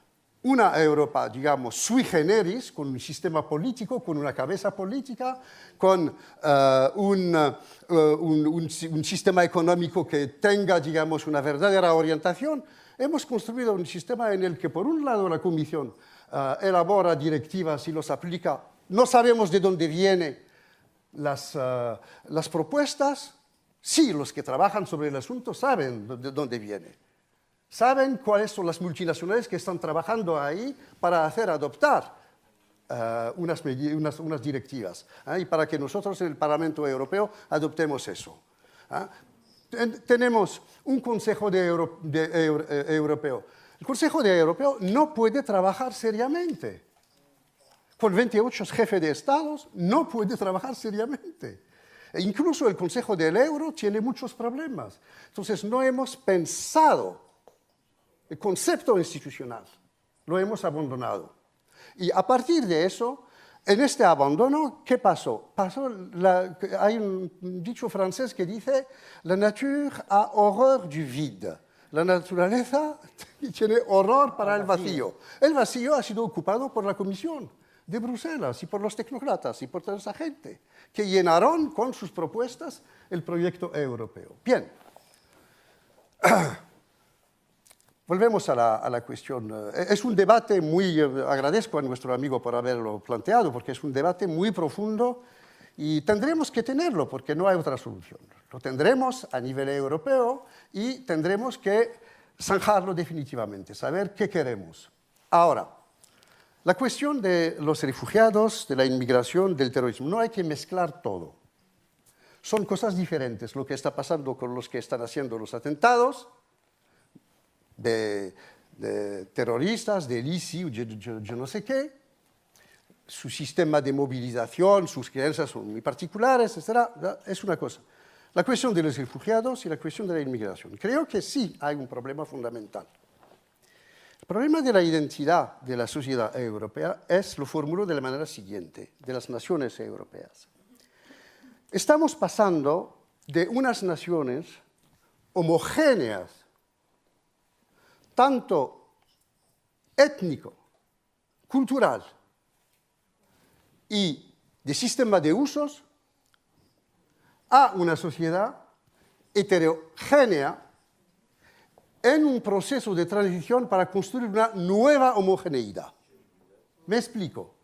una Europa, digamos, sui generis, con un sistema político, con una cabeza política, con un sistema económico que tenga, digamos, una verdadera orientación. Hemos construido un sistema en el que, por un lado, la Comisión elabora directivas y los aplica. No sabemos de dónde vienen las propuestas. Sí, los que trabajan sobre el asunto saben de dónde vienen. Saben cuáles son las multinacionales que están trabajando ahí para hacer adoptar unas directivas y para que nosotros en el Parlamento Europeo adoptemos eso. Tenemos un Consejo Europeo. El Consejo Europeo no puede trabajar seriamente. Con 28 jefes de Estados no puede trabajar seriamente. E incluso el Consejo del Euro tiene muchos problemas. Entonces no hemos pensado el concepto institucional, lo hemos abandonado. Y a partir de eso, En este abandono, ¿qué pasó? Hay un dicho francés que dice, la nature a horreur du vide. La naturaleza tiene horror para el vacío. El vacío ha sido ocupado por la Comisión de Bruselas y por los tecnócratas y por toda esa gente que llenaron con sus propuestas el proyecto europeo. Bien. Volvemos a la cuestión. Es un debate muy... agradezco a nuestro amigo por haberlo planteado, porque es un debate muy profundo y tendremos que tenerlo, porque no hay otra solución. Lo tendremos a nivel europeo y tendremos que zanjarlo definitivamente, saber qué queremos. Ahora, la cuestión de los refugiados, de la inmigración, del terrorismo, no hay que mezclar todo. Son cosas diferentes lo que está pasando con los que están haciendo los atentados, de terroristas, del ISIS, yo no sé qué, su sistema de movilización, sus creencias son muy particulares, etc. Es una cosa. La cuestión de los refugiados y la cuestión de la inmigración. Creo que sí hay un problema fundamental. El problema de la identidad de la sociedad europea lo formulo de la manera siguiente, de las naciones europeas. Estamos pasando de unas naciones homogéneas, tanto étnico, cultural y de sistema de usos, a una sociedad heterogénea en un proceso de transición para construir una nueva homogeneidad. Me explico.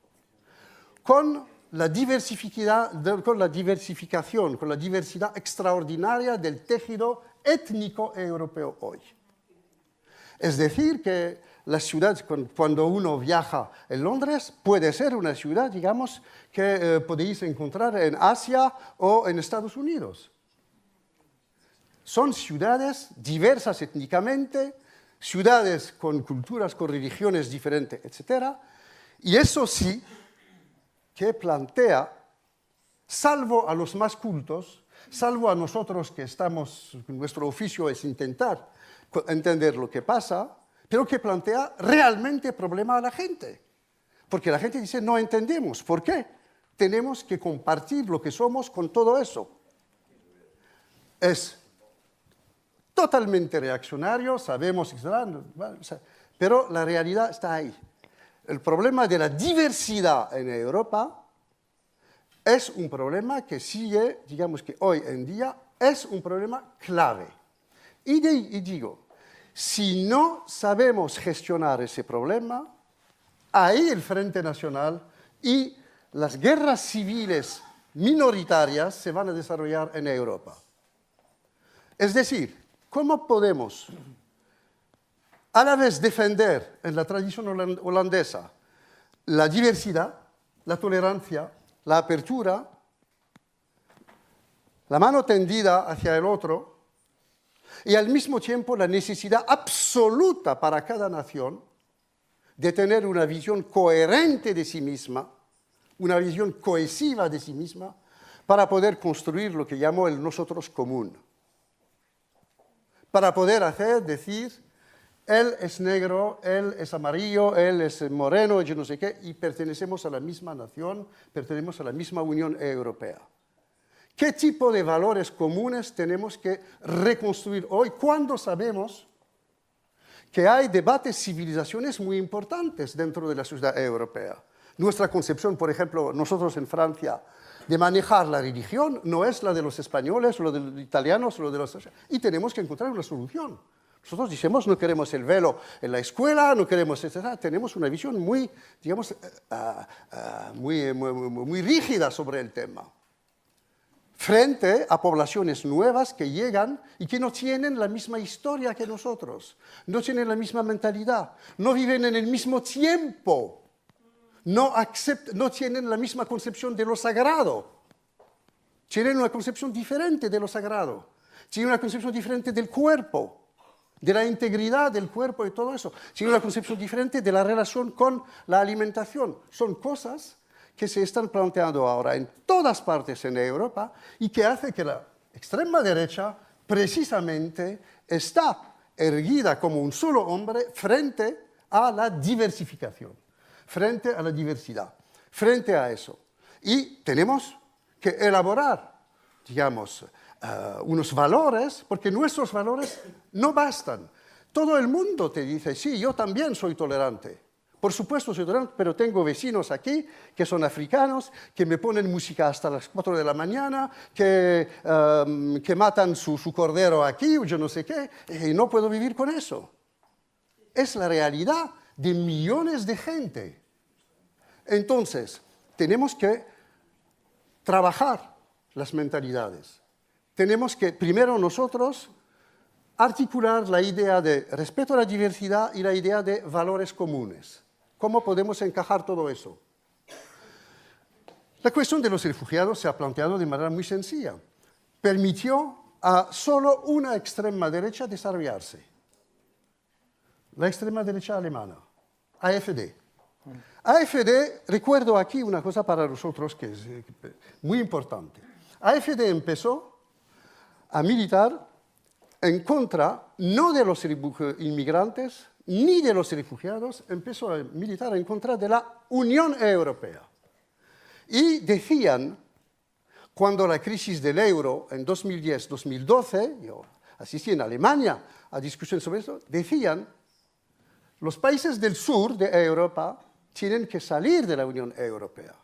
Con la diversificación, con la diversidad extraordinaria del tejido étnico europeo hoy. Es decir, que la ciudad, cuando uno viaja en Londres, puede ser una ciudad, digamos, que podéis encontrar en Asia o en Estados Unidos. Son ciudades diversas étnicamente, ciudades con culturas, con religiones diferentes, etc. Y eso sí que plantea, salvo a los más cultos, salvo a nosotros que estamos, nuestro oficio es intentar entender lo que pasa, pero que plantea realmente problema a la gente. Porque la gente dice, no entendemos. ¿Por qué? Tenemos que compartir lo que somos con todo eso. Es totalmente reaccionario, sabemos, pero la realidad está ahí. El problema de la diversidad en Europa es un problema que sigue, digamos que hoy en día, es un problema clave. Y digo, si no sabemos gestionar ese problema, ahí el Frente Nacional y las guerras civiles minoritarias se van a desarrollar en Europa. Es decir, ¿cómo podemos a la vez defender en la tradición holandesa la diversidad, la tolerancia, la apertura, la mano tendida hacia el otro, y al mismo tiempo la necesidad absoluta para cada nación de tener una visión coherente de sí misma, una visión cohesiva de sí misma, para poder construir lo que llamo el nosotros común? Para poder decir, él es negro, él es amarillo, él es moreno, yo no sé qué, y pertenecemos a la misma nación, pertenecemos a la misma Unión Europea. ¿Qué tipo de valores comunes tenemos que reconstruir hoy cuando sabemos que hay debates, civilizaciones muy importantes dentro de la sociedad europea? Nuestra concepción, por ejemplo, nosotros en Francia, de manejar la religión no es la de los españoles, lo de los italianos, lo de los... Y tenemos que encontrar una solución. Nosotros decimos, no queremos el velo en la escuela, no queremos, etc. Tenemos una visión muy, digamos, muy rígida sobre el tema, frente a poblaciones nuevas que llegan y que no tienen la misma historia que nosotros, no tienen la misma mentalidad, no viven en el mismo tiempo, no tienen la misma concepción de lo sagrado, tienen una concepción diferente de lo sagrado, tienen una concepción diferente del cuerpo, de la integridad del cuerpo y todo eso, tienen una concepción diferente de la relación con la alimentación. Son cosas que se están planteando ahora en todas partes en Europa y que hace que la extrema derecha precisamente está erguida como un solo hombre frente a la diversificación, frente a la diversidad. frente a eso. Y tenemos que elaborar, digamos, unos valores, porque nuestros valores no bastan. Todo el mundo te dice, sí, yo también soy tolerante. Por supuesto soy tolerante, pero tengo vecinos aquí que son africanos, que me ponen música hasta las 4 de la mañana, que matan su cordero aquí, o yo no sé qué, y no puedo vivir con eso. Es la realidad de millones de gente. Entonces, tenemos que trabajar las mentalidades. Tenemos que, primero nosotros, articular la idea de respeto a la diversidad y la idea de valores comunes. ¿Cómo podemos encajar todo eso? La cuestión de los refugiados se ha planteado de manera muy sencilla. Permitió a solo una extrema derecha desarrollarse. La extrema derecha alemana, AfD. AfD, recuerdo aquí una cosa para nosotros que es muy importante. AfD empezó a militar en contra, no de los inmigrantes, ni de los refugiados, empezó a militar en contra de la Unión Europea. Y decían, cuando la crisis del euro en 2010-2012, yo asistí en Alemania a discusiones sobre eso, decían, los países del sur de Europa tienen que salir de la Unión Europea.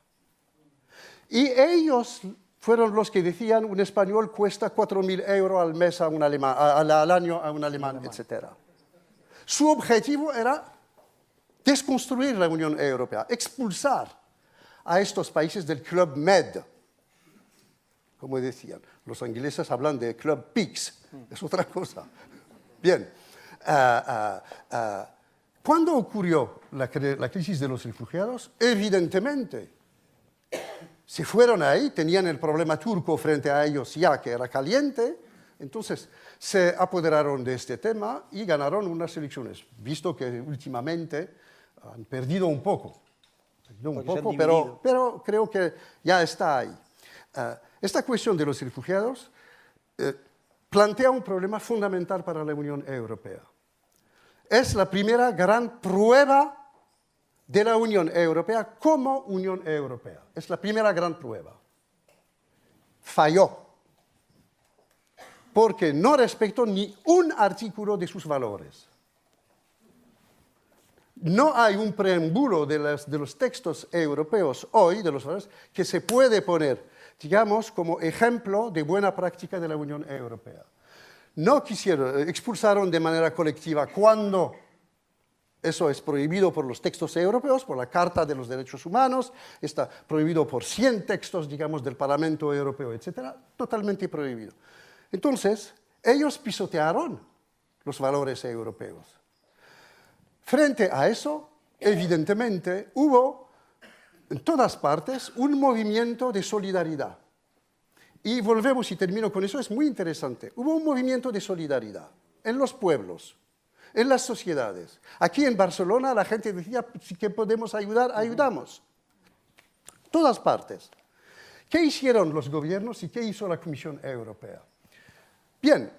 Y ellos fueron los que decían, un español cuesta 4.000 euros al mes a un alemán, al año a un alemán, etc. Su objetivo era desconstruir la Unión Europea, expulsar a estos países del Club Med, como decían. Los ingleses hablan de Club Pigs, es otra cosa. Bien, ¿cuándo ocurrió la crisis de los refugiados? Evidentemente, se fueron ahí, tenían el problema turco frente a ellos ya, que era caliente, entonces se apoderaron de este tema y ganaron unas elecciones, visto que últimamente han perdido un poco. Pero creo que ya está ahí. Esta cuestión de los refugiados plantea un problema fundamental para la Unión Europea. Es la primera gran prueba de la Unión Europea como Unión Europea. Es la primera gran prueba. Falló, porque no respetó ni un artículo de sus valores. No hay un preámbulo de los textos europeos hoy, de los valores, que se puede poner, digamos, como ejemplo de buena práctica de la Unión Europea. No quisieron, expulsaron de manera colectiva cuando eso es prohibido por los textos europeos, por la Carta de los Derechos Humanos, está prohibido por 100 textos, digamos, del Parlamento Europeo, etc. Totalmente prohibido. Entonces, ellos pisotearon los valores europeos. Frente a eso, evidentemente, hubo en todas partes un movimiento de solidaridad. Y volvemos y termino con eso, es muy interesante. Hubo un movimiento de solidaridad en los pueblos, en las sociedades. Aquí en Barcelona la gente decía, si que podemos ayudar, ayudamos. Todas partes. ¿Qué hicieron los gobiernos y qué hizo la Comisión Europea? Bien,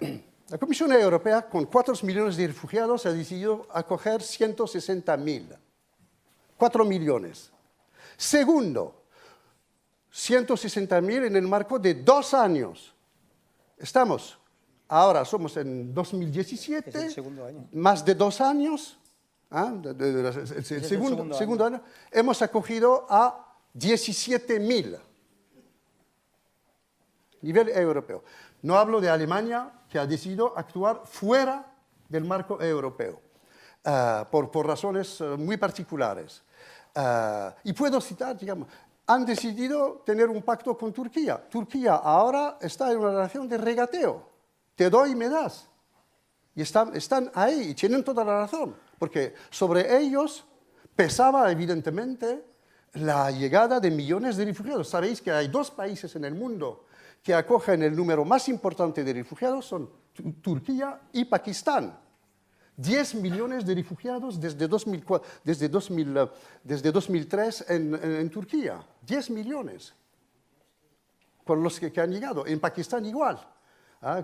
la Comisión Europea, con 4 millones de refugiados, ha decidido acoger 160.000. 4 millones. Segundo, 160.000 en el marco de 2 años. Ahora somos en 2017, es el segundo año. Más de 2 años, el segundo año, hemos acogido a 17.000. Nivel europeo. No hablo de Alemania, que ha decidido actuar fuera del marco europeo, por razones muy particulares. Y puedo citar, digamos, han decidido tener un pacto con Turquía. Turquía ahora está en una relación de regateo. Te doy y me das. Y están ahí y tienen toda la razón, porque sobre ellos pesaba evidentemente la llegada de millones de refugiados. Sabéis que hay 2 países en el mundo que acogen el número más importante de refugiados, son Turquía y Pakistán. 10 millones de refugiados desde 2003 en Turquía. 10 millones con los que han llegado. En Pakistán igual.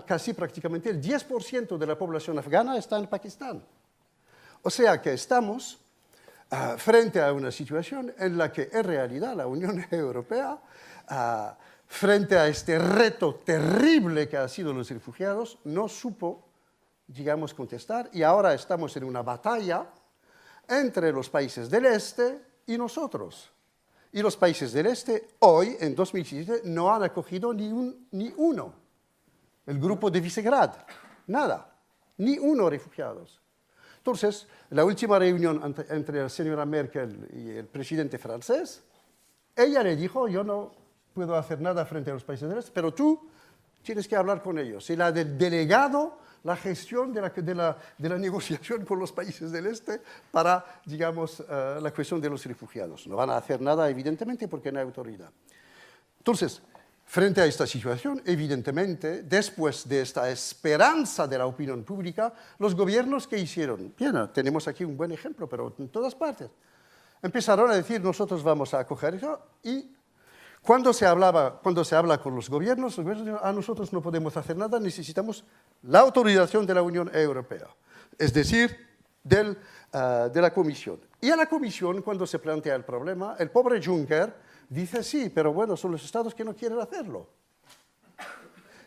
Casi prácticamente el 10% de la población afgana está en Pakistán. O sea que estamos frente a una situación en la que en realidad la Unión Europea, frente a este reto terrible que han sido los refugiados, no supo, digamos, contestar, y ahora estamos en una batalla entre los países del este y nosotros. Y los países del este hoy, en 2017, no han acogido ni uno. El grupo de Visegrad, nada, ni uno refugiados. Entonces, la última reunión entre la señora Merkel y el presidente francés, ella le dijo, yo no puedo hacer nada frente a los países del este, pero tú tienes que hablar con ellos. Y la ha delegado la gestión de la negociación con los países del este para, digamos, la cuestión de los refugiados. No van a hacer nada, evidentemente, porque no hay autoridad. Entonces, frente a esta situación, evidentemente, después de esta esperanza de la opinión pública, los gobiernos, ¿qué hicieron? Bien, tenemos aquí un buen ejemplo, pero en todas partes. Empezaron a decir, nosotros vamos a acoger eso, y cuando se habla con los gobiernos dicen, nosotros no podemos hacer nada, necesitamos la autorización de la Unión Europea, es decir, de la Comisión. Y a la Comisión, cuando se plantea el problema, el pobre Juncker dice, sí, pero bueno, son los estados que no quieren hacerlo.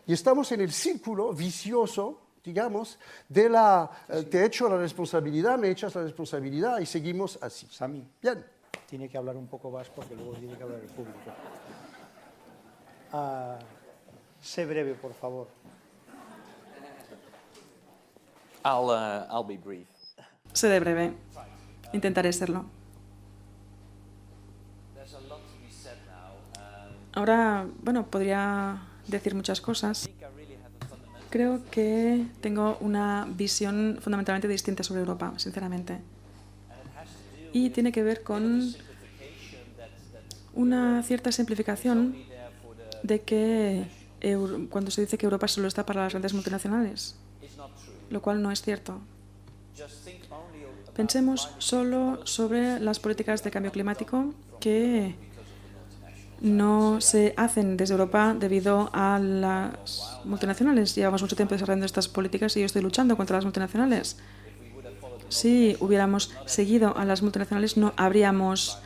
Y estamos en el círculo vicioso, digamos, te echo la responsabilidad, me echas la responsabilidad y seguimos así. Sami, bien. Tiene que hablar un poco más porque luego tiene que hablar el público. Sé breve, por favor. I'll be brief. Seré breve. Intentaré serlo. Ahora, bueno, podría decir muchas cosas. Creo que tengo una visión fundamentalmente distinta sobre Europa, sinceramente. Y tiene que ver con una cierta simplificación de que cuando se dice que Europa solo está para las grandes multinacionales, lo cual no es cierto. Pensemos solo sobre las políticas de cambio climático que no se hacen desde Europa debido a las multinacionales. Llevamos mucho tiempo desarrollando estas políticas y yo estoy luchando contra las multinacionales. Si hubiéramos seguido a las multinacionales, no habríamos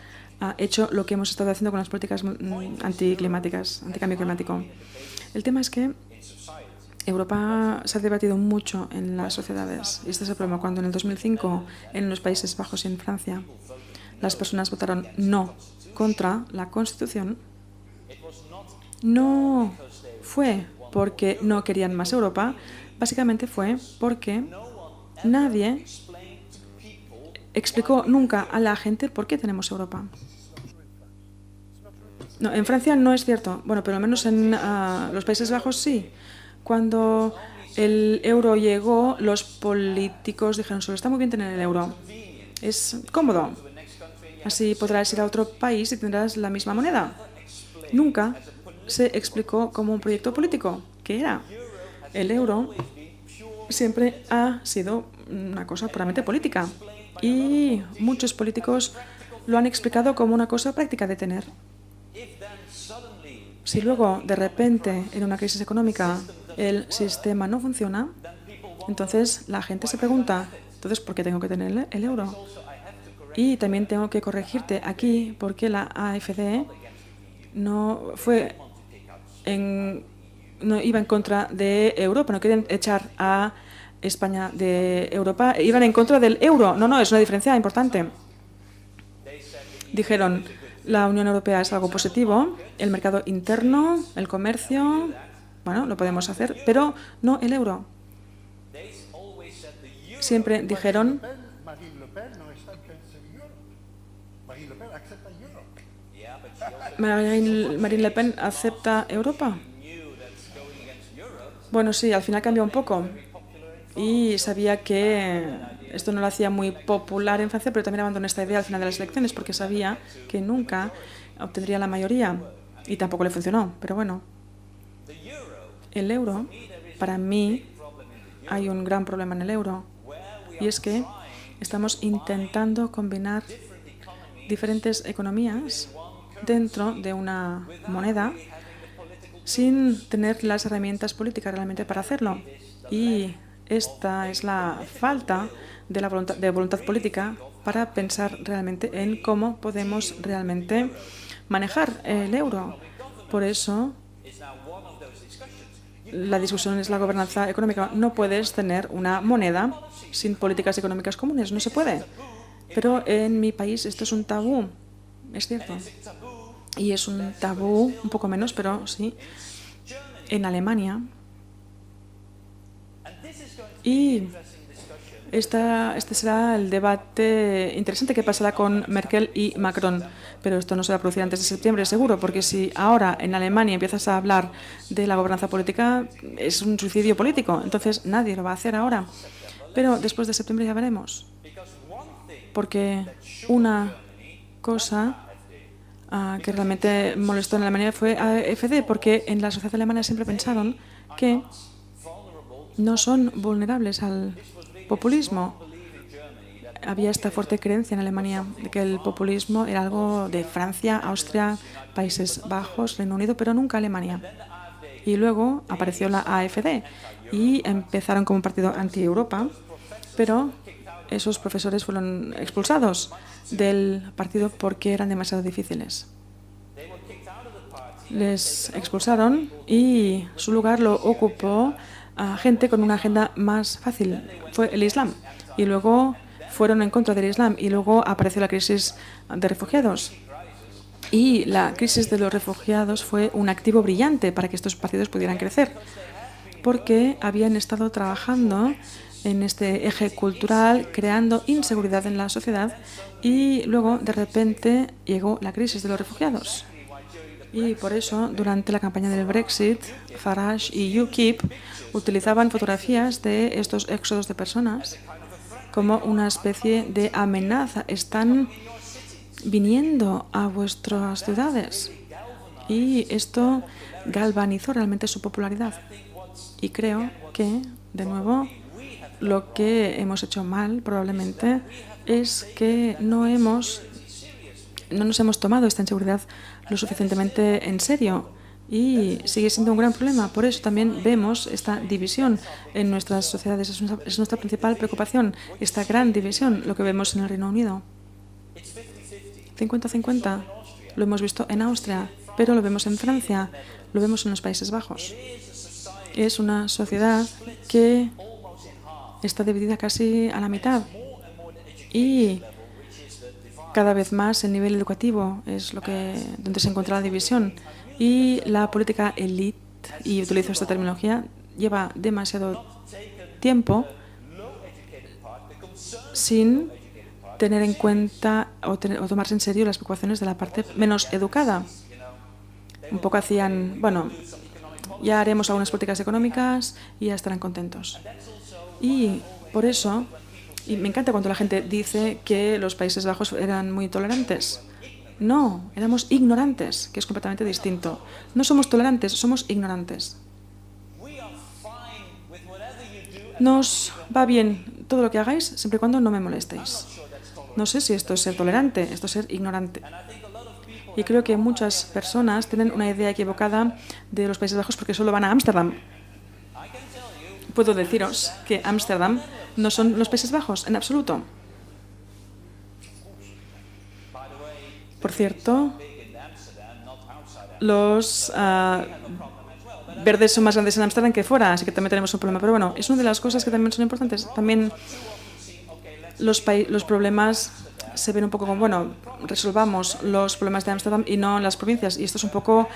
hecho lo que hemos estado haciendo con las políticas anticlimáticas, anticambio climático. El tema es que Europa se ha debatido mucho en las sociedades. Y este es el problema. Cuando en el 2005, en los Países Bajos y en Francia, las personas votaron no contra la Constitución, no fue porque no querían más Europa, básicamente fue porque nadie explicó nunca a la gente por qué tenemos Europa. No, en Francia no es cierto. Bueno, pero al menos en los Países Bajos sí. Cuando el euro llegó, los políticos dijeron, solo está muy bien tener el euro. Es cómodo. Así podrás ir a otro país y tendrás la misma moneda. Nunca se explicó como un proyecto político. ¿Qué era? El euro siempre ha sido una cosa puramente política. Y muchos políticos lo han explicado como una cosa práctica de tener. Si luego, de repente, en una crisis económica, el sistema no funciona, entonces la gente se pregunta, entonces, ¿por qué tengo que tener el euro? Y también tengo que corregirte aquí, porque la AfD no iba en contra de Europa, no querían echar a España de Europa, iban en contra del euro. No, es una diferencia importante. Dijeron, la Unión Europea es algo positivo, el mercado interno, el comercio, bueno, lo podemos hacer, pero no el euro. Siempre dijeron, Marine Le Pen acepta Europa. Bueno, sí, al final cambió un poco. Y sabía que esto no lo hacía muy popular en Francia, pero también abandonó esta idea al final de las elecciones porque sabía que nunca obtendría la mayoría y tampoco le funcionó. Pero bueno, el euro, para mí, hay un gran problema en el euro y es que estamos intentando combinar diferentes economías dentro de una moneda sin tener las herramientas políticas realmente para hacerlo. Y esta es la falta de voluntad política para pensar realmente en cómo podemos realmente manejar el euro. Por eso, la discusión es la gobernanza económica. No puedes tener una moneda sin políticas económicas comunes, no se puede. Pero en mi país esto es un tabú, es cierto. Y es un tabú, un poco menos, pero sí, en Alemania. Y este será el debate interesante que pasará con Merkel y Macron. Pero esto no se va a producir antes de septiembre, seguro, porque si ahora en Alemania empiezas a hablar de la gobernanza política, es un suicidio político. Entonces nadie lo va a hacer ahora. Pero después de septiembre ya veremos. Porque una cosa que realmente molestó en Alemania fue AfD, porque en la sociedad alemana siempre pensaron que no son vulnerables al populismo. Había esta fuerte creencia en Alemania de que el populismo era algo de Francia, Austria, Países Bajos, Reino Unido, pero nunca Alemania. Y luego apareció la AfD y empezaron como un partido anti-Europa, pero esos profesores fueron expulsados del partido porque eran demasiado difíciles. Les expulsaron y su lugar lo ocupó gente con una agenda más fácil. Fue el Islam. Y luego fueron en contra del Islam. Y luego apareció la crisis de refugiados. Y la crisis de los refugiados fue un activo brillante para que estos partidos pudieran crecer. Porque habían estado trabajando en este eje cultural, creando inseguridad en la sociedad. Y luego, de repente, llegó la crisis de los refugiados. Y por eso, durante la campaña del Brexit, Farage y UKIP utilizaban fotografías de estos éxodos de personas como una especie de amenaza. Están viniendo a vuestras ciudades. Y esto galvanizó realmente su popularidad. Y creo que, de nuevo, lo que hemos hecho mal probablemente es que no nos hemos tomado esta inseguridad lo suficientemente en serio y sigue siendo un gran problema. Por eso también vemos esta división en nuestras sociedades. Es nuestra principal preocupación, esta gran división, lo que vemos en el Reino Unido. 50-50. Lo hemos visto en Austria, pero lo vemos en Francia, lo vemos en los Países Bajos. Es una sociedad que está dividida casi a la mitad y cada vez más el nivel educativo es donde se encuentra la división. Y la política élite, y utilizo esta terminología, lleva demasiado tiempo sin tener en cuenta o tomarse en serio las preocupaciones de la parte menos educada. Un poco hacían, bueno, ya haremos algunas políticas económicas y ya estarán contentos. Y por eso, y me encanta cuando la gente dice que los Países Bajos eran muy tolerantes. No, éramos ignorantes, que es completamente distinto. No somos tolerantes, somos ignorantes. Nos va bien todo lo que hagáis, siempre y cuando no me molestéis. No sé si esto es ser tolerante, esto es ser ignorante. Y creo que muchas personas tienen una idea equivocada de los Países Bajos porque solo van a Ámsterdam. Puedo deciros que Ámsterdam no son los Países Bajos, en absoluto. Por cierto, los verdes son más grandes en Ámsterdam que fuera, así que también tenemos un problema. Pero bueno, es una de las cosas que también son importantes. También los problemas se ven un poco como, bueno, resolvamos los problemas de Ámsterdam y no en las provincias. Y esto es un poco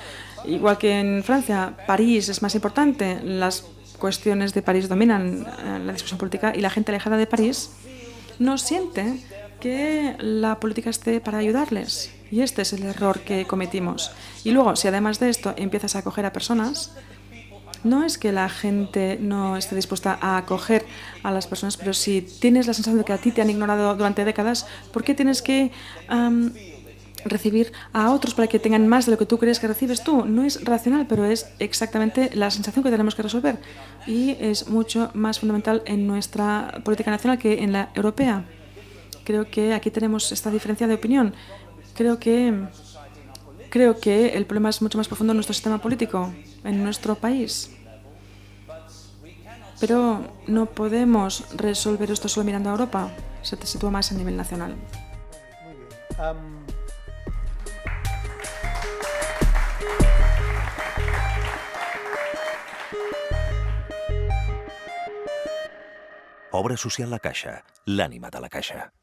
igual que en Francia. París es más importante. Las cuestiones de París dominan la discusión política y la gente alejada de París no siente que la política esté para ayudarles. Y este es el error que cometimos. Y luego, si además de esto empiezas a acoger a personas, no es que la gente no esté dispuesta a acoger a las personas, pero si tienes la sensación de que a ti te han ignorado durante décadas, ¿por qué tienes que recibir a otros para que tengan más de lo que tú crees que recibes tú? No es racional, pero es exactamente la sensación que tenemos que resolver. Y es mucho más fundamental en nuestra política nacional que en la europea. Creo que aquí tenemos esta diferencia de opinión. Creo que el problema es mucho más profundo en nuestro sistema político, en nuestro país. Pero no podemos resolver esto solo mirando a Europa, se sitúa más a nivel nacional. Muy bien. Obra social La Caixa, l'ànima de la Caixa.